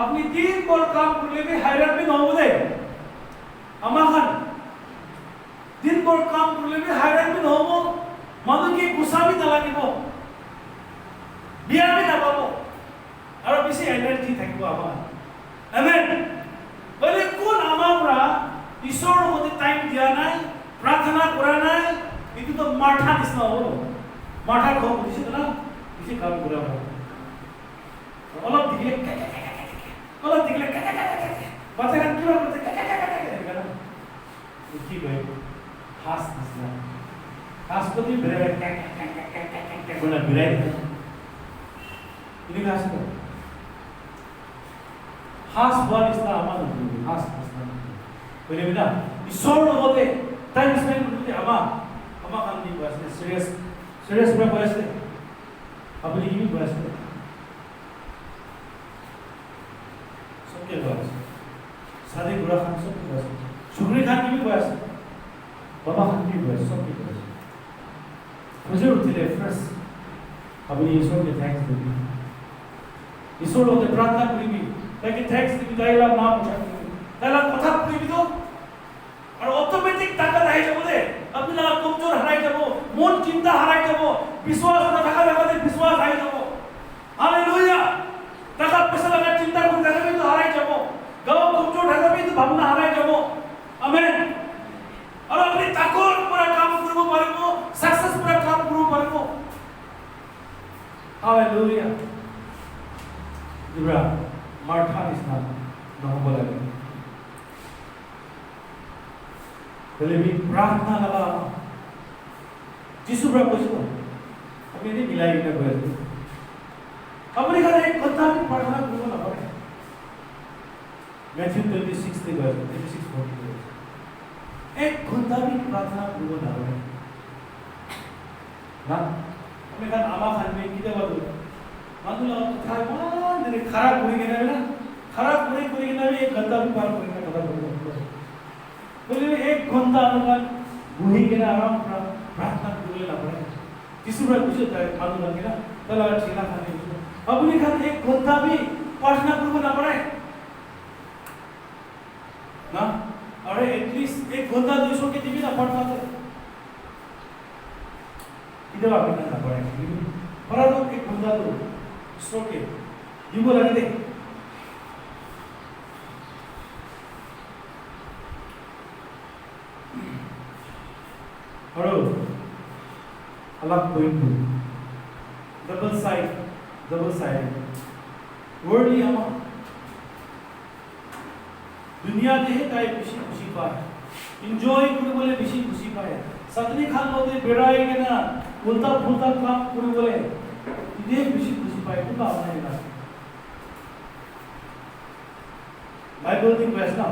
अपनी दिन पर काम करले भी हैरान भी ना हो दे अमाखन दिन पर काम करले भी हैरान भी ना हो মানুহ কি গুছাবি নালাগিব বিয়াবি নাপাব আৰু বেছি এনাৰ্জি থাকিব আমাৰ আমেন বলে কোন আমাৰ পৰা ঈশ্বৰৰ মতে টাইম দিয়া নাই প্ৰাৰ্থনা কৰা নাই तो माठा निस्ना हो माठा खो दिसे ना दिसे काम पूरा हो अलग दिखले बच्चा का क्यों करते की भाई हास निस्ना हास को भी बेरे बोला बेरे ini kasih हास वन निस्ना आमान हास निस्ना boleh bina isor lo bote time spend करते ama kan di bahas serius berapa bahas deh apa ini bahas deh सबके bahas सादे बुरा खान सबके bahas शुक्री खान की भी bahas बाबा खान की bahas सबके bahas मुझे उठते ले फ्रेश अपनी ईश्वर के थैंक्स देती ईश्वर लोग प्रार्थना करी भी ताकि थैंक्स देती दाइला नाम उठा दाइला कथा करी भी तो और ऑटोमेटिक ताकत आई जब बोले अपनी लगा कमजोर हराई जब मन चिंता हराई जब विश्वास ना थाका लगा दे विश्वास आई जब हालेलुया ताका पैसा लगा चिंता को ताका भी तो हराई जब गाव कमजोर थाका भी तो भावना हराई जब आमेन और अपनी ताकत पूरा काम करबो पारिबो सक्सेस पूरा काम करबो पारिबो हालेलुया दिबरा मार्था इस्ना नहो बोला lebih प्रार्थना लगा जिसु berapa जिसु अभी ini मिलाई kita berarti अपने घर एक कथा भी प्रार्थना करो ना पड़े Matthew 26 के verse 26:40 एक कथा भी प्रार्थना करो ना पड़े ना अपने घर आमा खान में किधर बात हो मालूम लगा कथा मान तेरे खराब पूरी के ना खराब पूरी के ना एक कथा भी पार पूरी का कथा करो बोले एक घंटा अनुमान बुही के ना आराम प्रार्थना करने लगा पड़े किसी बार कुछ होता है मालूम लगे ना तो लगा चीना खाने अपने घर एक घंटा भी प्रार्थना करने ना पड़े ना अरे एटलीस्ट एक घंटा 200 के टीवी ना पढ़ना तो इधर वापस ना पड़े पर तो एक घंटा तो 100 के ये बोला कि देख Hello, अलग point two, double side, worldly ama, दुनिया देहे काय खुशी पाए, enjoy कुछ बोले खुशी पाए, सतनी खान बोलते बेराए के ना, उल्टा काम कुछ बोले, इधे खुशी पाए तो काम नहीं ना, बाइबल की verse ना,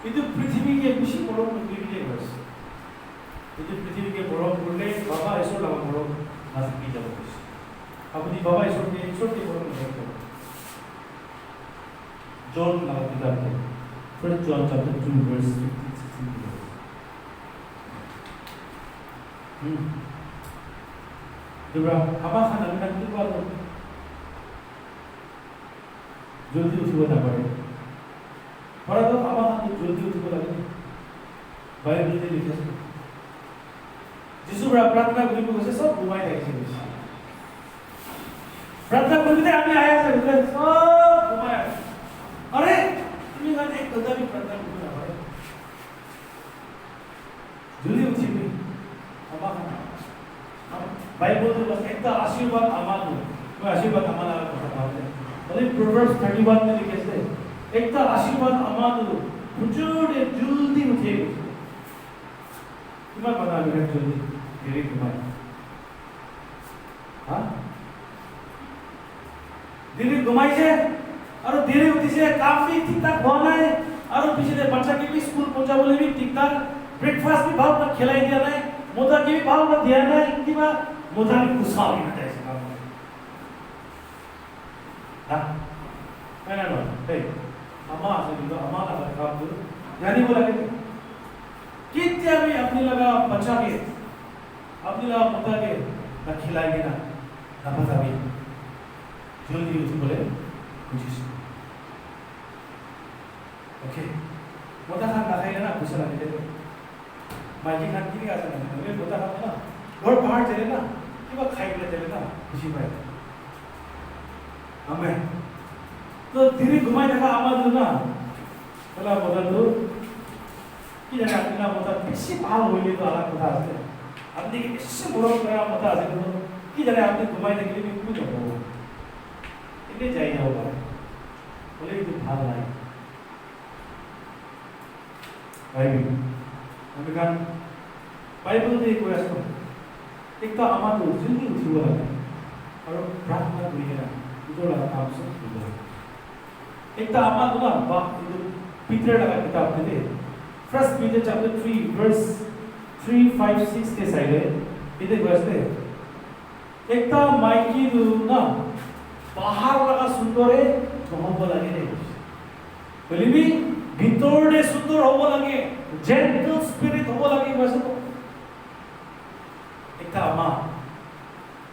इधे पृथ्वी के खुशी पढ़ो पृथ्वी के verse इधर पृथ्वी के बड़ों बोले बाबा ईश्वर लगा बड़ों नासिक की जब अपनी बाबा ईश्वर के बड़ों में देखो जॉन लगा किताब में First John chapter 2 verse 15-16 दिवरा हवा खाना में कितनी बार जल्दी उठो ना पड़े पर तो हवा खाना जल्दी उठो लगे बाइबल में लिखा है जिसु प्रार्थना करी को से सब घुमाई दे छै प्रार्थना करी ते आमी आया से सब घुमाया अरे तुम का एक कदा भी प्रार्थना करो ना भाई जल्दी उठी भी अम्मा बाइबल तो बस एक आशीर्वाद अमान वो आशीर्वाद अमान वाला কথা है बोले प्रोवर्ब्स 31 में लिखे से एक आशीर्वाद अमान हुजूर जल्दी उठे तुम्हारा पता है जल्दी धीरे घुमाए हाँ धीरे घुमाई से और धीरे उठी से काम भी ठीक ठाक होना है और पीछे से बच्चा की भी स्कूल पहुंचा बोले भी ठीक ठाक ब्रेकफास्ट भी भाव ना खिलाई दिया नहीं मोटा की भी भाव ना दिया नहीं इनकी बात मोटा भी गुस्सा भी ना जैसे काम हाँ मैंने बोला हे अम्मा से भी तो अम्मा ना काम करो यानी बोला कितना भी अपनी लगा बच्चा के अपनी लगा पता के ना खिलाएंगे ना पता भी जल्दी उसे बोले कुछ ओके मोटा खान ना खाएगा ना कुछ ना मिलेगा माइकी खान की क्या करना है ये मोटा खान ना और बाहर चले ना कि वो खाएगा चले ना खुशी में हमें तो धीरे घुमाई देखा आवाज ना बोला मोटा तो कि जाने अपना मोटा किसी पाल होइले तो अलग कथा আছে আপনি কি বেশি মরম করে মতো আছে কিন্তু কি জানে আপনি ঘুমাই থাকলে আমি ঘুমিয়ে যাবো এটাই যাই না পারে বলে কিন্তু ভালো লাগে আমি কারণ বাইবেল দিয়ে কৈ আছো একটা আমার তো জলদি উঠিব লাগে আর প্রার্থনা করি না উঠো লাগা কাম সব উঠব একটা আমার না বা পিতর লাগা কিতাব দিতে First Peter chapter 3 verse 3, 5, 6 के साइड है इधर बसते एक ता माइकी ना बाहर लगा सुंदर है तो लगे नहीं बोली भी भीतर ने सुंदर हो लगे जेंटल स्पिरिट हो लगे बस तो एक ता अमा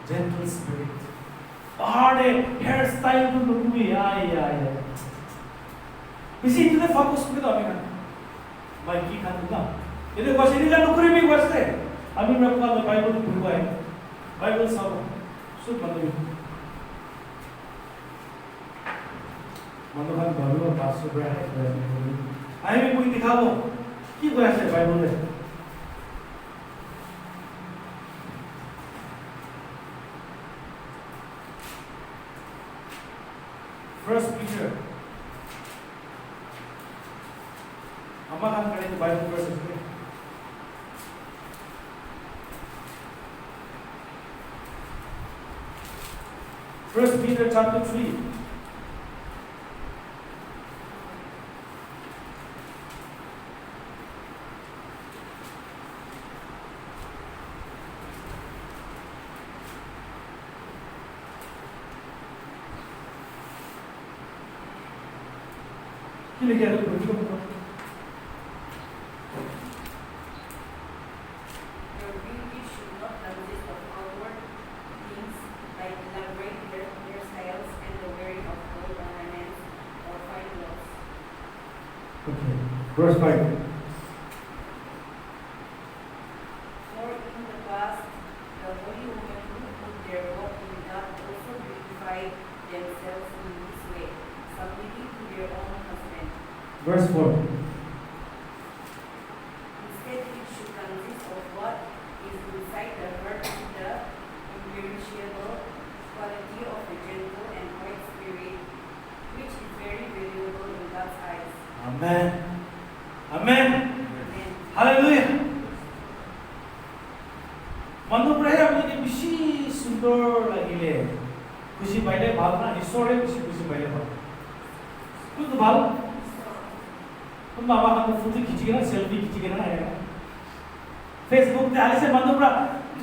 जेंटल स्पिरिट बाहर ने हेयर स्टाइल तो लुकमी आई इसी इतने फोकस करके तो अभी माइकी खान ना ini bahasa ini kan nukuri mi bahasa kami melakukan Bible itu berubah Bible sama sud mandu kan baru bahasa berapa ayo mi pun dikhao ki bahasa Bible le First Peter amma kan kali Bible verse itu First Peter chapter 3 Kini kaya ito ito ito Your beauty should not consist of outward things like elaborate hairstyles and the wearing of gold ornaments or fine clothes. Okay. Verse 5. For in the past, the holy women who put their hope in God also beautified themselves in this way, submitting to their own husband. Verse 4. Instead, it should consist of what is inside the heart of the imperishable quality of the gentle and quiet spirit, which is very valuable in God's eyes. Amen. Amen. Amen. Hallelujah. Manu prayer apni bishi sundor lagile. Kushi paile bhal na ishore kushi paile bhal. Kuch bhal. तुम बाबा का photo खींचेगे ना selfie खींचेगे ना आएगा Facebook पे आले से मनु पूरा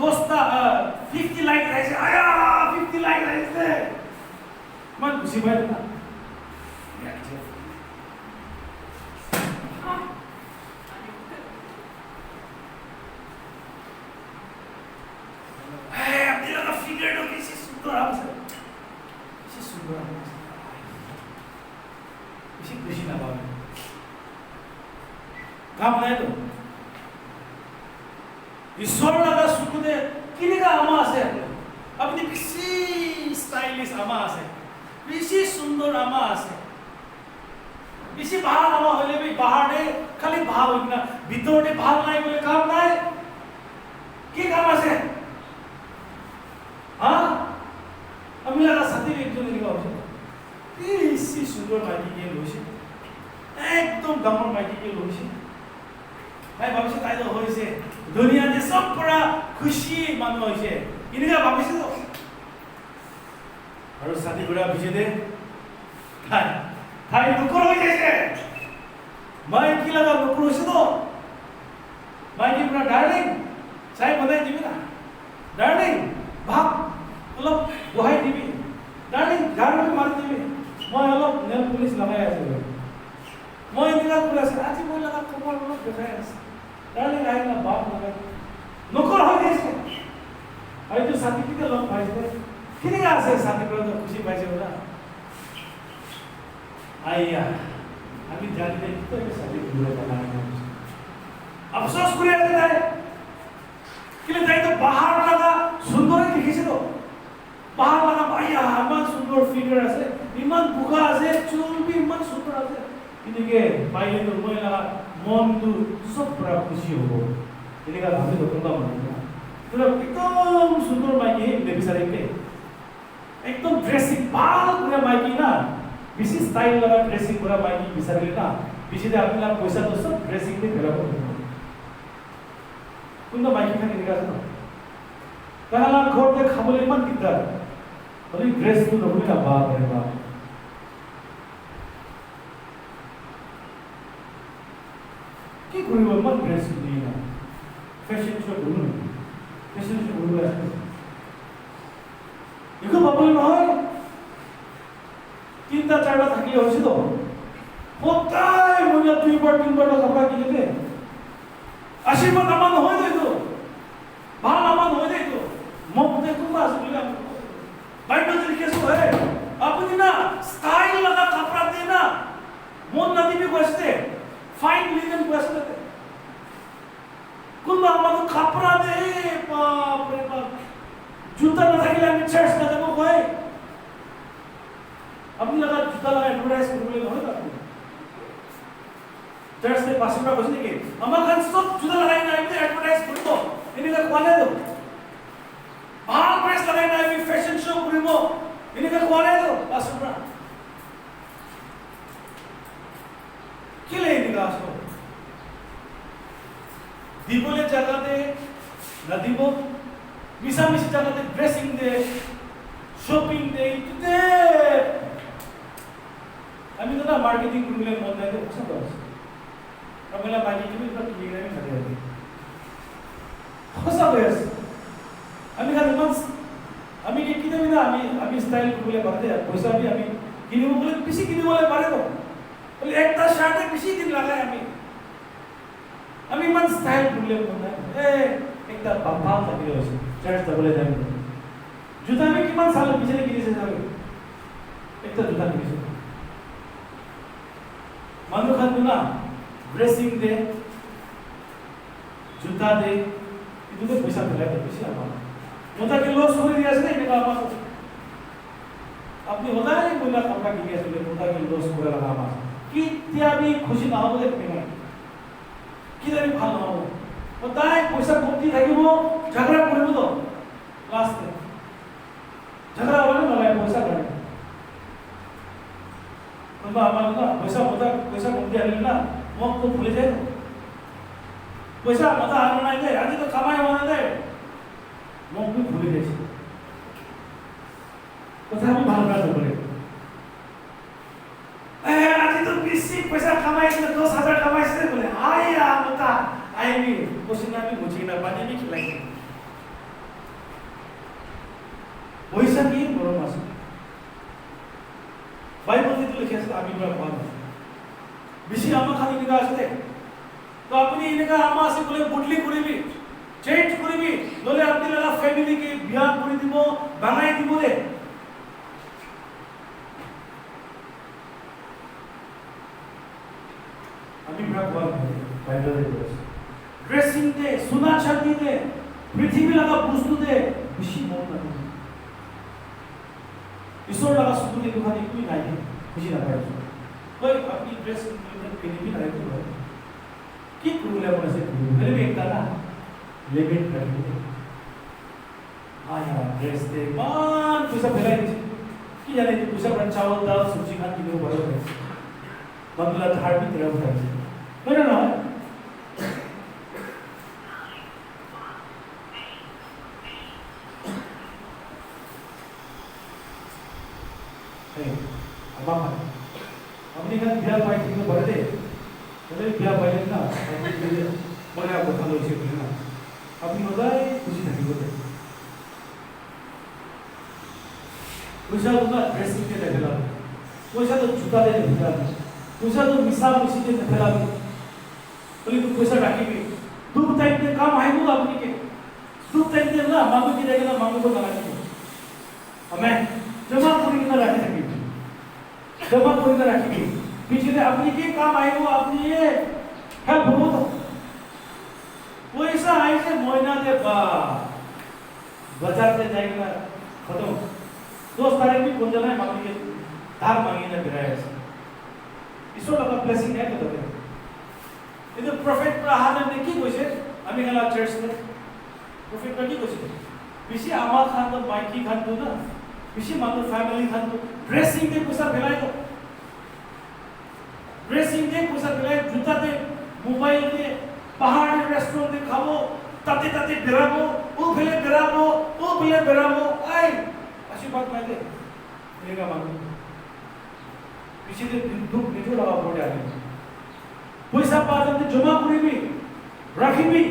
दोस्ता 50 like ऐसे आया 50 लाइक ऐसे मन खुशी भाई ना काम नाही तो ईश्वराला सुकुदे किनेगा आमा আছে আপনি বেশি স্টাইলিশ আমা আছে বেশি সুন্দর আমা আছে বেশি ভাল আমা হলে বি বাহারে খালি ভাব না ভিতরে ভাল নাই বলে কাম নাই কি কাম আছে হ্যাঁ আমি লাগা সাথে একজন নিবা বেশি সুন্দর মাইকি কে লইছে একদম গামর মাইকি কে লইছে ভাই ভাবিছে তাই তো হইছে দুনিয়াতে সব পুরা খুশি মানুষ হইছে ইনিকা ভাবিছে তো আর সাথী গুড়া বিজে দে তাই তাই নুকুর হয়ে যাইছে মাই কি লাগা নুকুর হইছে তো মাই কি পুরা ডার্লিং চাই বদাই দিবি না ডার্লিং ভাব অলপ বহাই দিবি ডার্লিং ঝাড়ু মারি দিবি মই অলপ নেল পুলিশ লাগাই আছে মই ইনিকা পুরা আছে আজি মই লাগা কপাল অলপ দেখাই আছে ডার্লিং আই না বাপ লাগাই নুকুর হয়ে যাইছে হয়তো সাথী থেকে লোক পাইছে কিনিকা আছে সাথী করে তো খুশি পাইছে ওরা আইয়া আমি জানি না তো এই সাথী ঘুরে বানাই আফসোস করে আছে তাই কিলে তাই তো বাহার লাগা সুন্দর দেখিছে তো বাহার লাগা ভাইয়া আমার সুন্দর ফিগার আছে ইমান বুকা আছে চুল বি ইমান সুন্দর আছে ইদিকে বাইরে তো মই লাগা মন তো সব পুরা খুশি হবো এদিকে ভাবি তো কোনটা মনে না तो एकदम सुंदर माइकी बेबिसारे के एकदम ड्रेसिंग बाल पूरा माइकी ना बिसी स्टाइल लगा ड्रेसिंग पूरा माइकी बिसारे ना बिसी दे अपने लाभ पैसा तो सब ड्रेसिंग दे भेला को कुंदा माइकी खाने निकाल ना कहला घर दे खाबले मन दिखता अरे ड्रेस तो नबुली ना बाप रे बाप কি কৰিব মই ড্ৰেছ কিনি না ফেশ্বন শ্ব' কৰোঁ ফেশ্বন শ্ব' কৰিব আছে একো পাবলৈ নহয় তিনিটা চাৰিটা থাকিলে হৈছে তো সদায় মহিলা দুইবাৰ তিনিবাৰ কাপোৰ কিনিলে আশীৰ্বাদ আমাৰ নহয় এইটো ভাল আমাৰ নহয় এইটো মোক বোলে কোনোবা আছে বুলি বাইবেল লিখিছো হে আপুনি না ষ্টাইল লগা কাপোৰ দিয়ে না মন নাদিবি কৈছে फाइन लिनन क्वेश्चन है कुंदा हमारे कपड़ा दे बाप रे बाप जूता ना था कि हमें चर्च ना देखो कोई अपनी लगा जूता लगा एडवर्टाइज करने लगे होगा चर्च से पास में कुछ नहीं के हमारे खान सब जूता लगाए ना इतने एडवर्टाइज करो इन्हीं का कौन है तो बाल प्रेस लगाए ना इतने फैशन शो करो इन्हीं का कौन है तो पास में किले निकास हो दीपोले जगह दे न दीपो मिसा मिसी जगह दे ड्रेसिंग दे शॉपिंग दे इतने अभी तो ना मार्केटिंग करने में मन नहीं दे सब बस अब मेरा बाकी की भी तो क्लियर नहीं कर रहे हो सब बस अभी का मंस अभी के कितने भी ना अभी स्टाइल करने पड़ते हैं पैसा भी अभी किन्हीं को बोले किसी किन्हीं वाले बारे तो बोले एक ता शर्ट है किसी दिन लगा है अभी मन स्टाइल बोले बोलना है एक ता बाबा लगे हो चर्च तो बोले जाएंगे जूता में किमान साल पीछे किसी से जाओगे एक ता जूता किसी से मानो खान ना ड्रेसिंग दे जूता दे इधर तो पैसा मिला तो पैसा हमारा मोटा के लोग सोने दिया से नहीं निकाल पाओ अपनी होता है मुला कपड़ा किया से मोटा के लोग सोने लगा हमारा कितनी खुशी ना हो बोले कितने किधर भी भाग ना हो होता है पैसा कमती था कि वो झगड़ा करे तो लास्ट में झगड़ा वाले ना लाए पैसा करे तो हमारे ना पैसा कमती आने ना वो तो भूले जाए पैसा मत आने ना दे आज तो कमाई होने दे वो भी भूले जाए तो था भी भाग ना बोले किसी पैसा कमाए तो 10,000 कमाए से बोले आए या बता आए भी पसीना भी मुझे ना पानी भी खिलाएंगे वैसा की बड़ो मास बाइबल में तो लिखा है अभी बड़ा बात बिशी आमा खाली निकाल सकते तो अपनी इनका आमा से बोले बुटली कुड़ी भी चेंज कुड़ी भी बोले अपनी लगा फैमिली के बियाह कुड़ी दी वो बनाई दी बोले अभी भगवान बाइबल में ड्रेसिंग दे सुना चांदी दे पृथ्वी लगा पुस्तु दे खुशी मोन ना ईश्वर लगा सुतु दे दुखानी कोई नहीं खुशी ना पाए कोई अपनी ड्रेस में पहने भी नहीं तो कि कुरुले बोले से मेरे भी एक ना लेबिट कर दे आया ड्रेस दे मान पैसा फैलाई कि जाने पैसा बन चावल दाल सब्जी खान की लोग बड़े बंगला धार भी तेरा बताइए मेरा ना अब आप अपनी का बिया पाई थी तो बड़े चले बिया पाई ना बोले आपको खाना उसे बोले ना अपनी होता है कुछ नहीं होते पैसा उनका ड्रेसिंग के लेवल पैसा तो जूता दे जूता पैसा तो मिसा मिसी के फैला दो बोले तो पैसा रखेंगे दुख टाइम के काम है वो अपनी के दुख टाइम के ना मांगो की रहेगा ना मांगो को लगा के हमें जमा पूरी ना रखे सकेंगे जमा पूरी ना रखेंगे पीछे अपनी के काम आए वो अपनी ये हेल्प हो तो वो ऐसा आए से महीना दे बाजार से जाएगा खत्म 2 तारीख भी कौन जाना है मांगने के धार मांगी ना फिर आए ईश्वर का ब्लेसिंग है तो ये प्रॉफिट पर हाथ में की कोई से हमें गला चर्च में প্ৰফেট কি কৈছে বেছি আমাৰ খান মাইকী খানটো না বেছি মানুহ ফ্যামিলি খানটো ড্ৰেছিং দে পইচা পেলাই তো ড্ৰেছিং দে পইচা পেলাই জুতাতে মোবাইল দে পাহাড়ে রেস্টুরেন্টে খাবো তাতে তাতে বেরাবো ও ফেলে বেরাবো আই আশীর্বাদ নাই দে এনেকা মানুহ পিছতে দুঃখ নিজে লাগা পড়ে আগে পয়সা পাওয়া জমা করিবি রাখিবি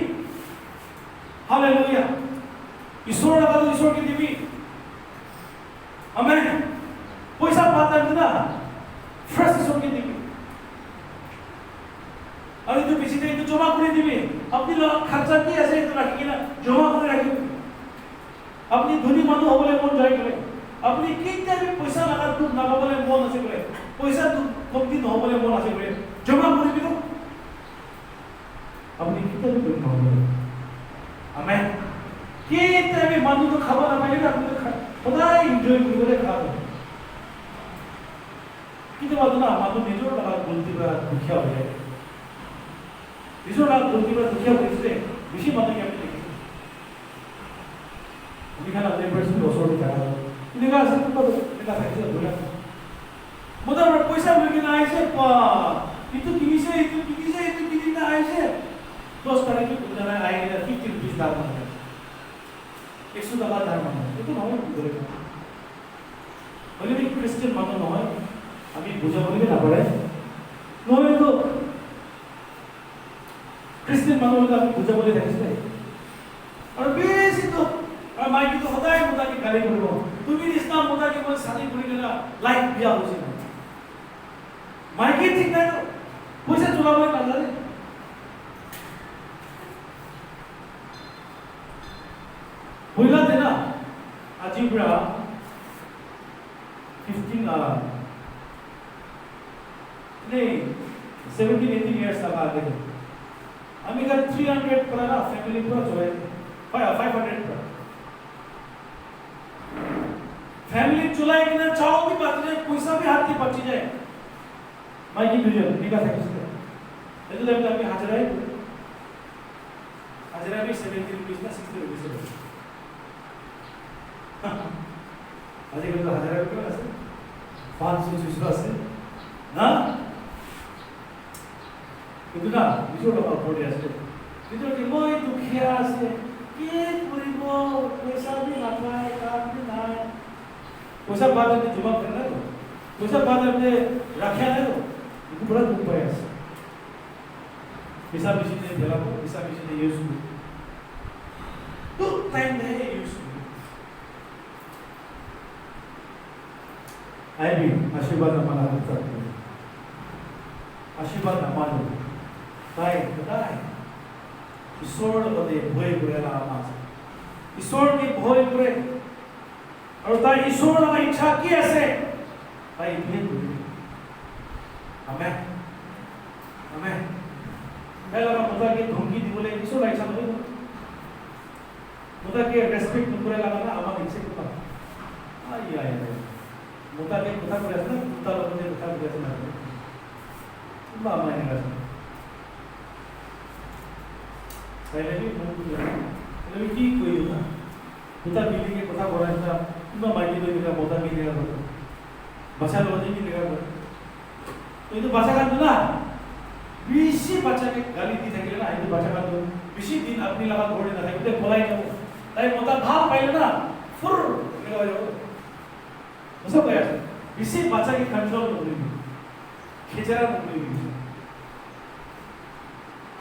হালেলুয়া ঈশ্বর লাগা তো ঈশ্বরকে দিবি আমেন পয়সা পাওয়া না ফ্রেশ ঈশ্বরকে দিবি আর এই তো পিছতে একটু জমা করে দিবি আপনি খরচা কি আছে একটু রাখি না জমা করে রাখিবি আপনি ধনী মানুষ হবলে মন যায় করে আপনি কিনতে পয়সা লাগা দুধ না পাবলে মন আছে করে পয়সা কমতি নহবলে মন আছে করে জমা করিবি তো আপনি কিনতে দুধ নহবলে আমেন কিনতে মানুষ তো খাবার না পাইলে আপনি সদায় এনজয় করে খাবে কিন্তু বাদ না মানুষ নিজের লাগা বলতে বা দুঃখিয়া হয়ে যায় নিজের লাগা বলতে বা দুঃখিয়া হয়েছে বেশি মানুষ আমি দেখি এখানে আপনি পার্সেন্ট বছর টাকা নিগা আছে তো এটা থাকে বলে মোদার পয়সা লইকে না আইছে পা কিন্তু কিনিছে না আইছে 10 তারিখে জানা আই গেল 50 রুপিস দাম মানে 100 টাকা দাম মানে এটা নয় বলে বলে কি ক্রিশ্চিয়ান মানুষ নয় আমি বুঝা বলি না পারে নয় তো ক্রিশ্চিয়ান মানুষ আমি বুঝা বলে দেখিছে আর বেশি তো আর মাইকি তো সদায় মোদাকে গালি কৰিব তুমি নিচিনা মোদাকে মই শাদি কৰি না লাইফ বিয়া হৈছে না মাইকি ঠিক নাই তো পইচা চলাব নাজানে বইলা দে না আজি পৰা 15 नहीं 17-18 years तक आगे আমি का 300 पर ना फैमिली पूरा चले 500 पर फैमिली चलाए कि ना चाहो भी बात नहीं पैसा भी हाथ की बची जाए माइकी दुजन निका था किसने ये तो लगता है कि हाजिरा भी 70 रुपीस ना 60 रुपीस है आज कल तो हाजिरा भी क्या है 500 से ना itu na bisu lo pode ase itu ki moi dukhia ase ki puribo paisa bhi na pae kaam bhi na hai paisa baad mein jama karna to paisa baad mein rakhya hai to itu bada dukh pae ase paisa bisi ne dela ko paisa bisi ne use to time nahi use ai bhi आशीर्वाद हमारा होता है आशीर्वाद हमारा তাই তাই ঈশ্বৰ লগতে ভয় কৰে আমাৰ ঈশ্বৰকে ভয় কৰে আৰু তাই ঈশ্বৰৰ লগৰ ইচ্ছা কি আছে তাই ইনে কৰে আমেন আমেন বেলা মতাকে ধমকি দিবলৈ ঈশ্বৰ ইচ্ছা নহয় মতাকে ৰেসপেক্ট নকৰে লাগা না আমাক ইচ্ছা কৰা আই আই মতাকে কথা কৈ আছে না তাৰ লগতে কথা কৈ আছে না বা মাইনে আছে पहले भी बहुत कुछ है लेकिन की कोई होता होता बिल्ली के कथा बोला था तुम माइकी तो निका मोटा भी निका बोला भाषा लोजी भी निका बोला तो ये तो भाषा का तो ना बीसी बच्चा के गाली दी थी ना ये तो भाषा का तो बीसी दिन अपनी लगा घोड़े ना था इतने बोला ही ना ताई मोटा भाव पहले ना फुर निका बोला वो सब गया बीसी बच्चा के कंट्रोल नहीं हुई खिचड़ा नहीं हुई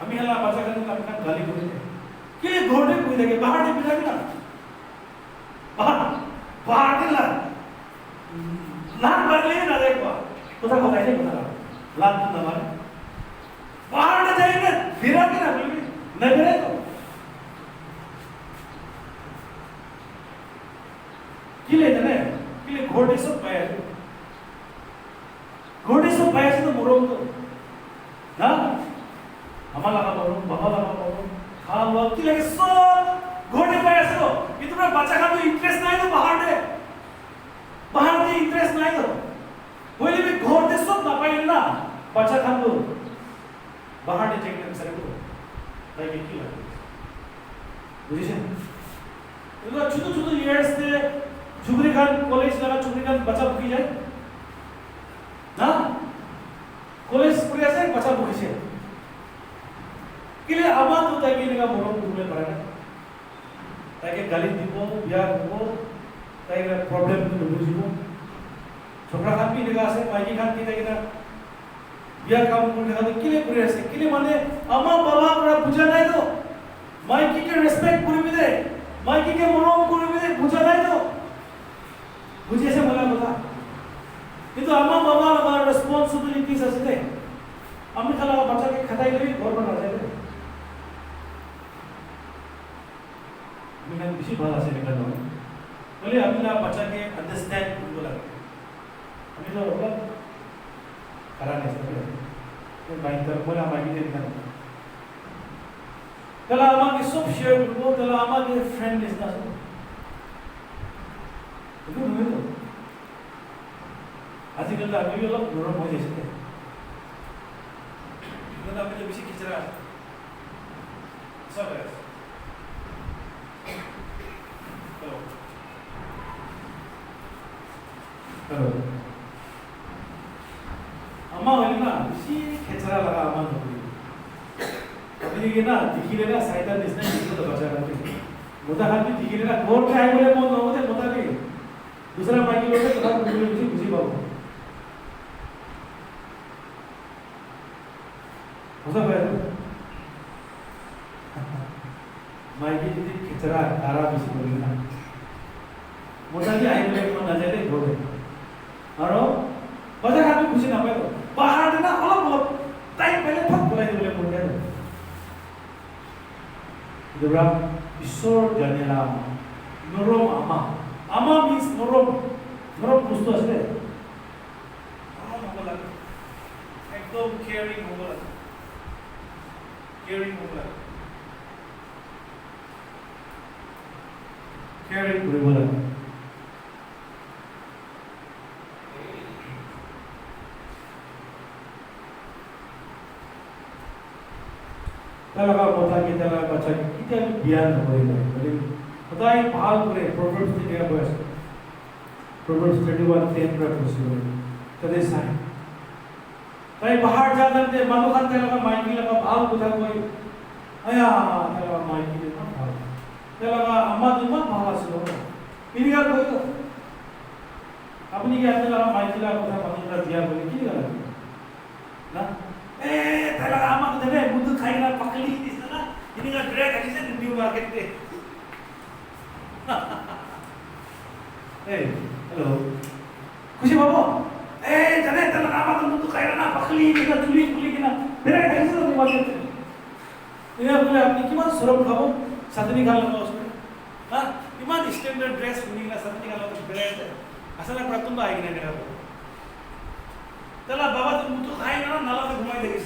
আমি হলা বাচ্চা কাছে আপনার গালি করে কে ঘোড়ে কই থাকে পাহাড়ে বিরাবি না পাহাড়ে লাল বাগলে না দেখবা কোথা কোথায় যায় কোথা লাল না মানে পাহাড়ে যায় না বিরাবি না বলবি না বেরে তো কিলে জানে কিলে ঘোড়ে সব পায় তো মরম তো না हमारा लगा बोलो बाबा लगा बोलो हाँ वो की लगे सो घोड़े पे ऐसे तो इतना बच्चा का तो इंटरेस्ट नहीं तो बाहर दे इंटरेस्ट नहीं तो बोले भी घोड़े सब ना पाए ना बच्चा का तो बाहर दे चेक करने सरे को ताकि की लगे বুঝেছেন? এগুলো ছোট ছোট ইয়ার্সতে ঝুগরি খান কলেজ লাগা ঝুগরি খান বাচ্চা বুকি যায় না কলেজ পড়ে আছে বাচ্চা বুকিছে কিলে আমার তো তাই কি না মরম করলে পারে না তাকে গালি দিব বিয়া দিব তাই প্রবলেম বুঝিব ছোকরা খান কি দেখা আছে মাইকি খান কি তাই না বিয়া কাম করে দেখা কিলে করে আছে কিলে মানে আমার বাবা আমরা বুঝা নাই তো মাইকি কে রেসপেক্ট করবি দে মাইকি কে মরম করবি দে বুঝা নাই তো বুঝিয়েছে বলা কথা কিন্তু আমার বাবা আমার রেসপন্সিবিলিটিস আছে দে আমি খালা বাচ্চাকে খাতাই দেবি ঘর বানা যাবে মিনান বেশি ভালো আছে এটা নয় বলে আমি না বাচ্চাকে আন্ডারস্ট্যান্ড করব লাগে আমি তো ওটা খারাপ আছে তো বাইন্দার বলে আমাকে দিতে না তাহলে আমাকে সব শেয়ার করবো তাহলে আমাকে ফ্রেন্ড লিস্ট আছে itu begitu আজকাল তো আমি লোক নরম হয়ে যাচ্ছে কিন্তু আমি তো বেশি খিচড়া সব আছে হ্যালো আম্মা হইল না বেশি খেচড়া লাগা আমার নকরি আপনি কি না দেখিলে না সাইডার নিস না কিছু তো বাঁচা রাখবে মোটা হাত দেখিলে না ঘর খাই বলে মন নমতে মোটা নেই दूसरा माइकी लोग तो हम खुशी खुशी बाबू होता है माइकी जी खिचरा तारा बिसी बोलना मोटा जी आई बोले मन ना जाए घोड़े और बजा खाते खुशी ना पाए बाहर ना अलग टाइम पहले फक बोला बोले बोल गए जब ईश्वर जानेला नरोम आमा means नरम बुझ्तो আছে নরম হ'ব লাগে একদম কেয়ারিং হ'ব লাগে কেয়ারিং কৰিব লাগে তালগা কথা কি তালগা বাচ্চা কি কিটা বিয়া নকৰিব বলে সদায় ভাল কৰে প্ৰভাবস থেকে বয়স প্ৰভাবস 31:10 পৰা কৈছিল তদে চাই তাই বাহিৰ যাতে মানুহ খান তেলকা মাইকি লগা ভাল কথা কই আয়া তেলকা মাইকি না ভাল তেলকা আমাৰ ইমান ভাল আছিল ইনিয়া কই তো আপনি কি তেলকা মাইকি লগা কথা মানুষরা দিয়া বলে কি গলা না এ তেলকা আমাক দেবে বুদ্ধ খাইলা পাকলি দিছ না ইনিয়া গ্রেট আছে নিউ মার্কেটে Hey, hello. खुशी बाबू, जाने तेरा नाम आता मुझे खाएगा ना पकली किना चुली किना मेरा कैसे तो नहीं बात इन्हें बोले आपने किमान सुरम खाओ साथनी खाल लगा उसमें हाँ किमान स्टैंडर्ड ड्रेस मिली ना साथनी खाल लगा ब्रांड असल में प्रथम बाइक ने निकाला तेरा बाबा तो मुझे खाएगा ना नाला में घुमाई देगी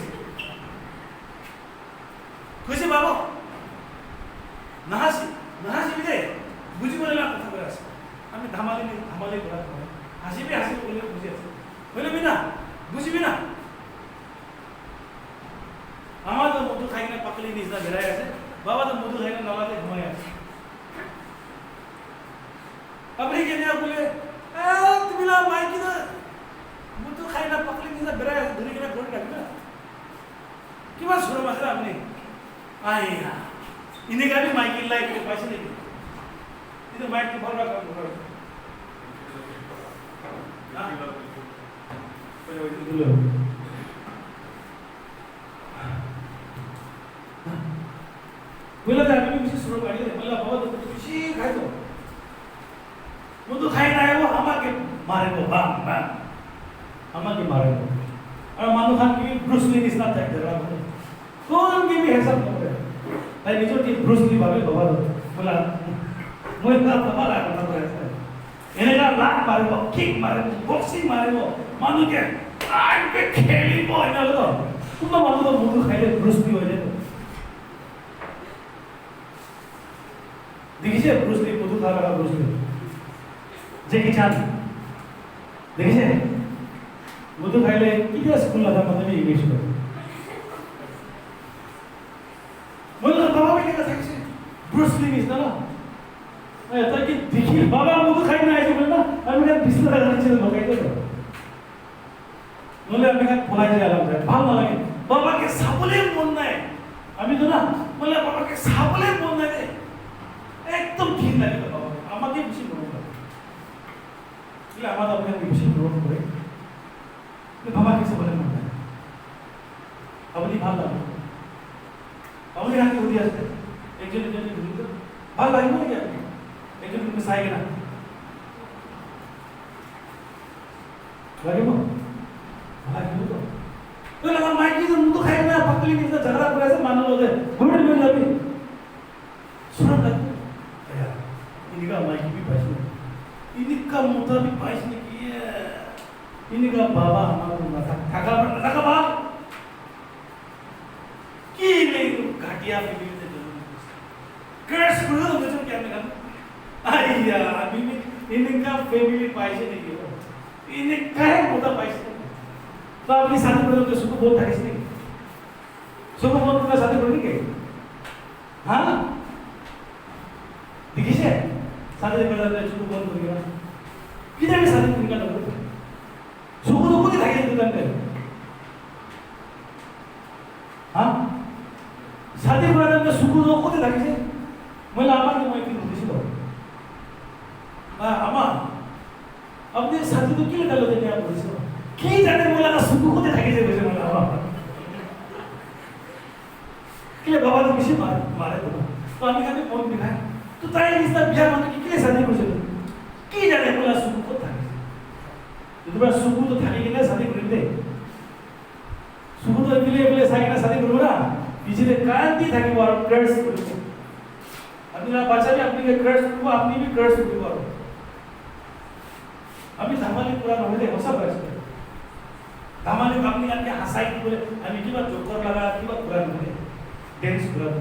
खुशी बाबू नहासी भी दे বুঝি বলে না কথা বলে আসে আমি ধামালে করা হাসিবি বলে বুঝি আছে বলবি না বুঝবি না আমার তো মধু খাই না পাকলি নিস না বেড়াই আছে বাবা তো মধু খাই না নালাতে ঘুমাই আছে আপনি কে নিয়ে বলে তুমি না মাইকি না মধু খাই না পাকলি নিস না বেড়াই আছে ধরে কিনা ঘরে রাখবি না কিবা সরম আছে আপনি আইয়া ইনে গাবি মাইকি লাইফ পাইছে নাকি itu mic di bawah kan bukan nah boleh itu dulu boleh tak kami mesti suruh kali ni boleh bawa tu mesti kaya tu untuk kaya naya wo amak ke mare ko bang amak ke mare ko और मानुखान की Bruce Lee निस्ना तक करा कौन की भी हिसाब नहीं करे भाई निजो की ब्रूस ली बाबे बाबा बोला मुझे ना पता लगा था ऐसा इन्हें ना लात मारे वो किक मारे वो बॉक्सिंग मारे वो मानो के आग पे खेली वो इन्हें लो तुम तो मानो तो मुझे खाई ले ब्रूस ली हो जाए तो देखिए ब्रूस ली मुझे खा रहा ब्रूस ली जैकी चान देखिए मुझे खाई ले किधर स्कूल लगा मतलब इंग्लिश में मुझे तो बाबा भी क्या था ब्रुस ली निचिना ना तर कि देखि बाबा मुदु खाइन आइछ भने ना हामी का बिस्तार गर्ने चाहिँ लगाइदियो नले हामी का बोलाइ दिया लाग्छ ভাল নালাগে बाबाকে চাবলে মন নাই আমি তো না বলে বাবাকে চাবলে মন নাই রে একদম ঘিন লাগে বাবা আমাকে বেশি মন করে কি আমাদের আপনাকে বেশি মন করে বাবাকে চাবলে মন নাই আপনি ভালো লাগে আপনি রাখি উঠি আসতে একজন ঘুরতে ভালো লাগে না কি আপনি একজন ঘুরতে চাই না লাগে না भाई तो तो लगा माइक की मुंह तो खाए ना पकली की झगड़ा कर ऐसे मान लो दे घुड़ में लगी सुन लग यार इनका माइक भी भाई इनका मुद्दा भी भाई ने किया इनका बाबा हमारा ना थका बाबा की नहीं घाटिया भी कर्स करो तो मुझे क्या मिला आया अभी इनका फैमिली पैसे नहीं किया इनका है मुद्दा पैसे तो अपनी साथी को तो सुख बोल था किसने सुख बोल का साथी को नहीं के हाँ देखिए से साथी को तो सुख बोल तो गया किधर भी साथी को निकाल दो सुख तो खुद ही था किसी दुकान पे हाँ साथी को तो सुख तो खुद ही था किसी मैं लामा के मैं क्यों किसी को अम्मा अपने साथी को क्यों निकाल देते हैं आप किसी को की जाने बोला ना सुख को देखा कैसे मुझे बोला कि बाबा तो किसी मारे तो आने का भी फोन दिखाए तो ताई इस तरह बिहार में कि किले शादी कर की जाने बोला सुख को था तो बस सुख तो था कि ना शादी कर दे सुख तो किले शादी करो ना पीछे कांति था कि वो क्रश करो अपनी ना बच्चा भी अपनी के क्रश करो अपनी भी क्रश करो अभी धमाली पूरा ना होते हो सब क्रश हमारे अपनी आके हंसाई की बोले हमें की बात जोकर लगा की बात पूरा नहीं डेंस पूरा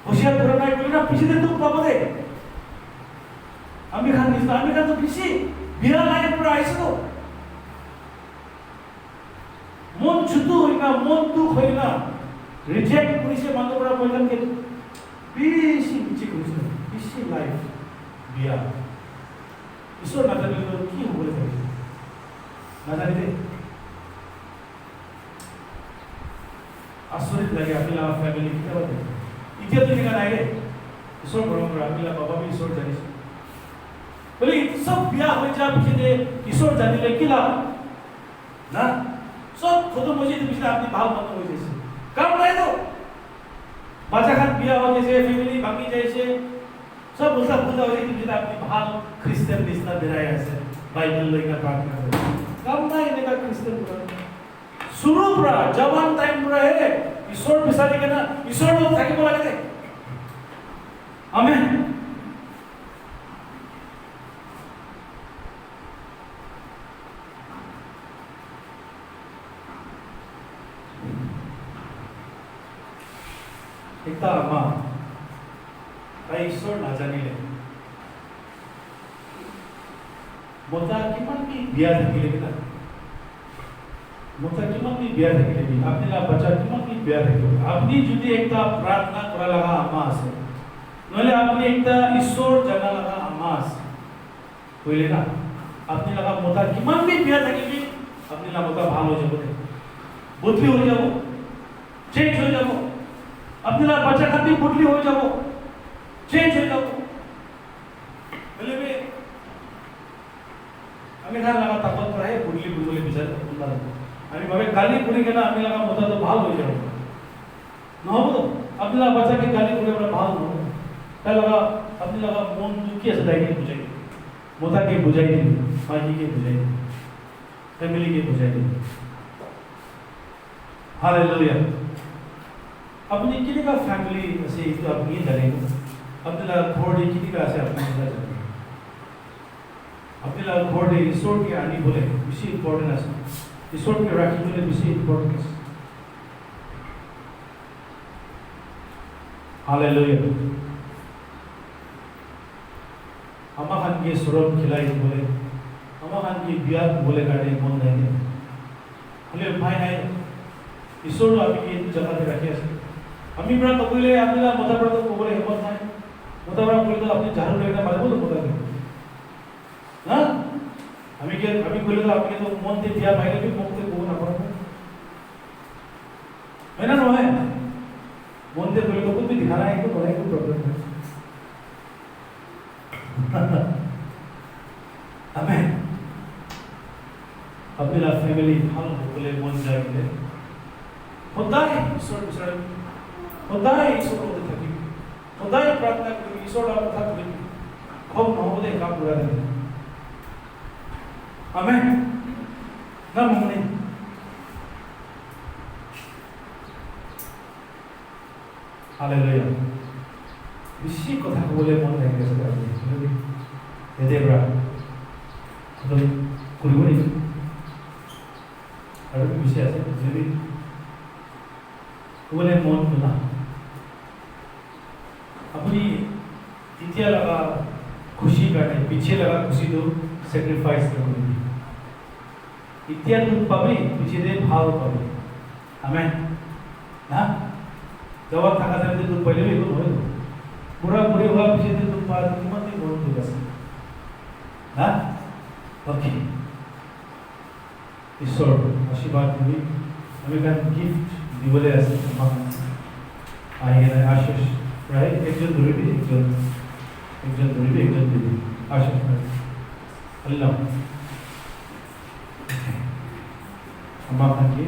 होशियार पूरा नहीं बोले ना पीछे दे तो पापा दे हमें खान तो पीछे बिना लागे पूरा ऐसे तो मन छुटू होई ना मन दुख होई ना रिजेक्ट पुलिसे मानो पूरा बोलन के पीछे पीछे लाइफ बिया ईश्वर ना करने तो की हो बोले ना जाने दे आश्चर्य लगे आपला फैमिली किती होते इथे तो निघा नाही रे ईश्वर बरोबर आपला बाबा भी ईश्वर जाने बोले सब बिया हो जा पीछे दे ईश्वर जाने ले किला ना सब खुद मुझे तो पिछले अपनी भाव मत हो जैसे कब रहे तो बच्चा खान बिया हो जैसे फैमिली बाकी जैसे सब बोलता हो जाए कि जितना अपनी भाव क्रिश्चियन दिसना बेरा ऐसे बाइबल लेकर प्रार्थना करो कब ना इन्हें का क्रिश्चियन पूरा शुरू पूरा जवान टाइम पूरा है ईश्वर बिसारी के ना ईश्वर तो थाकी बोला कहते आमेन एकता अम्मा ईश्वर ना जाने ले मोता किमान भी बिया थकिले बिना मोता किमान भी बिया थकिले बिना आपने ला बच्चा किमान भी बिया थकिले आपनी जुदी एकता प्रार्थना करा लगा अम्मा से नले आपनी एकता ईश्वर जाना लगा अम्मा से बोले ना आपने लगा मोता किमान भी बिया थकिले आपने ला मोता भाल हो जाओ बुद्धि हो जाओ चेंज हो जाओ अपने ला बच्चा खाती बुद्धि हो जाओ चेंज हो जाओ बोले बे हमें ना लगा ताकत पर है बुढ़ली बुढ़ले बिचार उल्ला हमें बाबे गाली बुढ़ी के ना हमें लगा मोता तो भाव हो जाओ ना हो तो अपने लगा बच्चा के गाली बुढ़े बड़ा भाव हो क्या लगा अपने लगा मोन दुखी ऐसे दाई के बुझाई मोता के बुझाई दी माजी के बुझाई फैमिली के बुझाई दी हालेलुया अपनी किसी का फैमिली ऐसे तो अपनी धरेंगे अपने लगा थोड़ी किसी का ऐसे अपनी धरेंगे अपने लगा थोड़े ईश्वर के आनी बोले विशेष इम्पोर्टेंट है ईश्वर के राखी बोले विशेष इम्पोर्टेंट है हालेलुया अम्मा खान के सुरम खिलाई बोले अम्मा खान की बिया बोले गाड़ी मन नहीं है हले भाई है ईश्वर अभी के जगह पे रखे আমি পৰা নকৰিলে আপোনালোকে মতাৰ পৰা ক'বলৈ হিম্মত নাই মতাৰ পৰা কৰিলে আপুনি ঝাড়ু লৈ কিনে মাৰিব মতা না আমি কৰিলে আপুনি তো মন দিয়ে দিয়া মাৰিলে মোক ক'ব নাপাব হয় না নহয় মন দিয়ে কৰিলে ক'ত বি দিখা নাই একো নহয় একো প্ৰব্লেম নাই আমেন আপোনাৰ ফেমিলি ভাল হ'বলৈ মন যায় বোলে সদায় ঈশ্বৰ বিচাৰিম সদায় ঈশ্বৰৰ লগত থাকিম সদায় প্ৰাৰ্থনা কৰিম ঈশ্বৰৰ কথা কৰিম খুব নহ'বলে কাম কৰা নাই আমেন না মনে হালেলুয়া বেছি কথা ক'বলৈ মন লাগি আছে এদেৰা কৰিব নেকি আৰু কি বেছি আছে যদি ক'বলৈ মন না আপুনি তেতিয়া লগা খুশি কাৰণে পিছে লগা খুশিটো চেক্ৰিফাইচ কৰিব এতিয়া দুখ পাবি পিছতে ভাল পাবি আমেন না জবাব থাকা যাতে দুখ পাইলেও একো নহয় বুঢ়া বুঢ়ী হোৱাৰ পিছতে দুখ পালে কিমান দিন মনত দুখ আছে না অ'কে ঈশ্বৰ আশীৰ্বাদ দিবি আমি কাৰণ গিফ্ট দিবলৈ আছে আমাক আহি কেনে আশীষ প্ৰায় একজন ধৰিবি একজন ধৰিবি একজন দিবি আশীষ আল্লাহ আমাক থাকি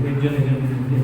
একজন দিবি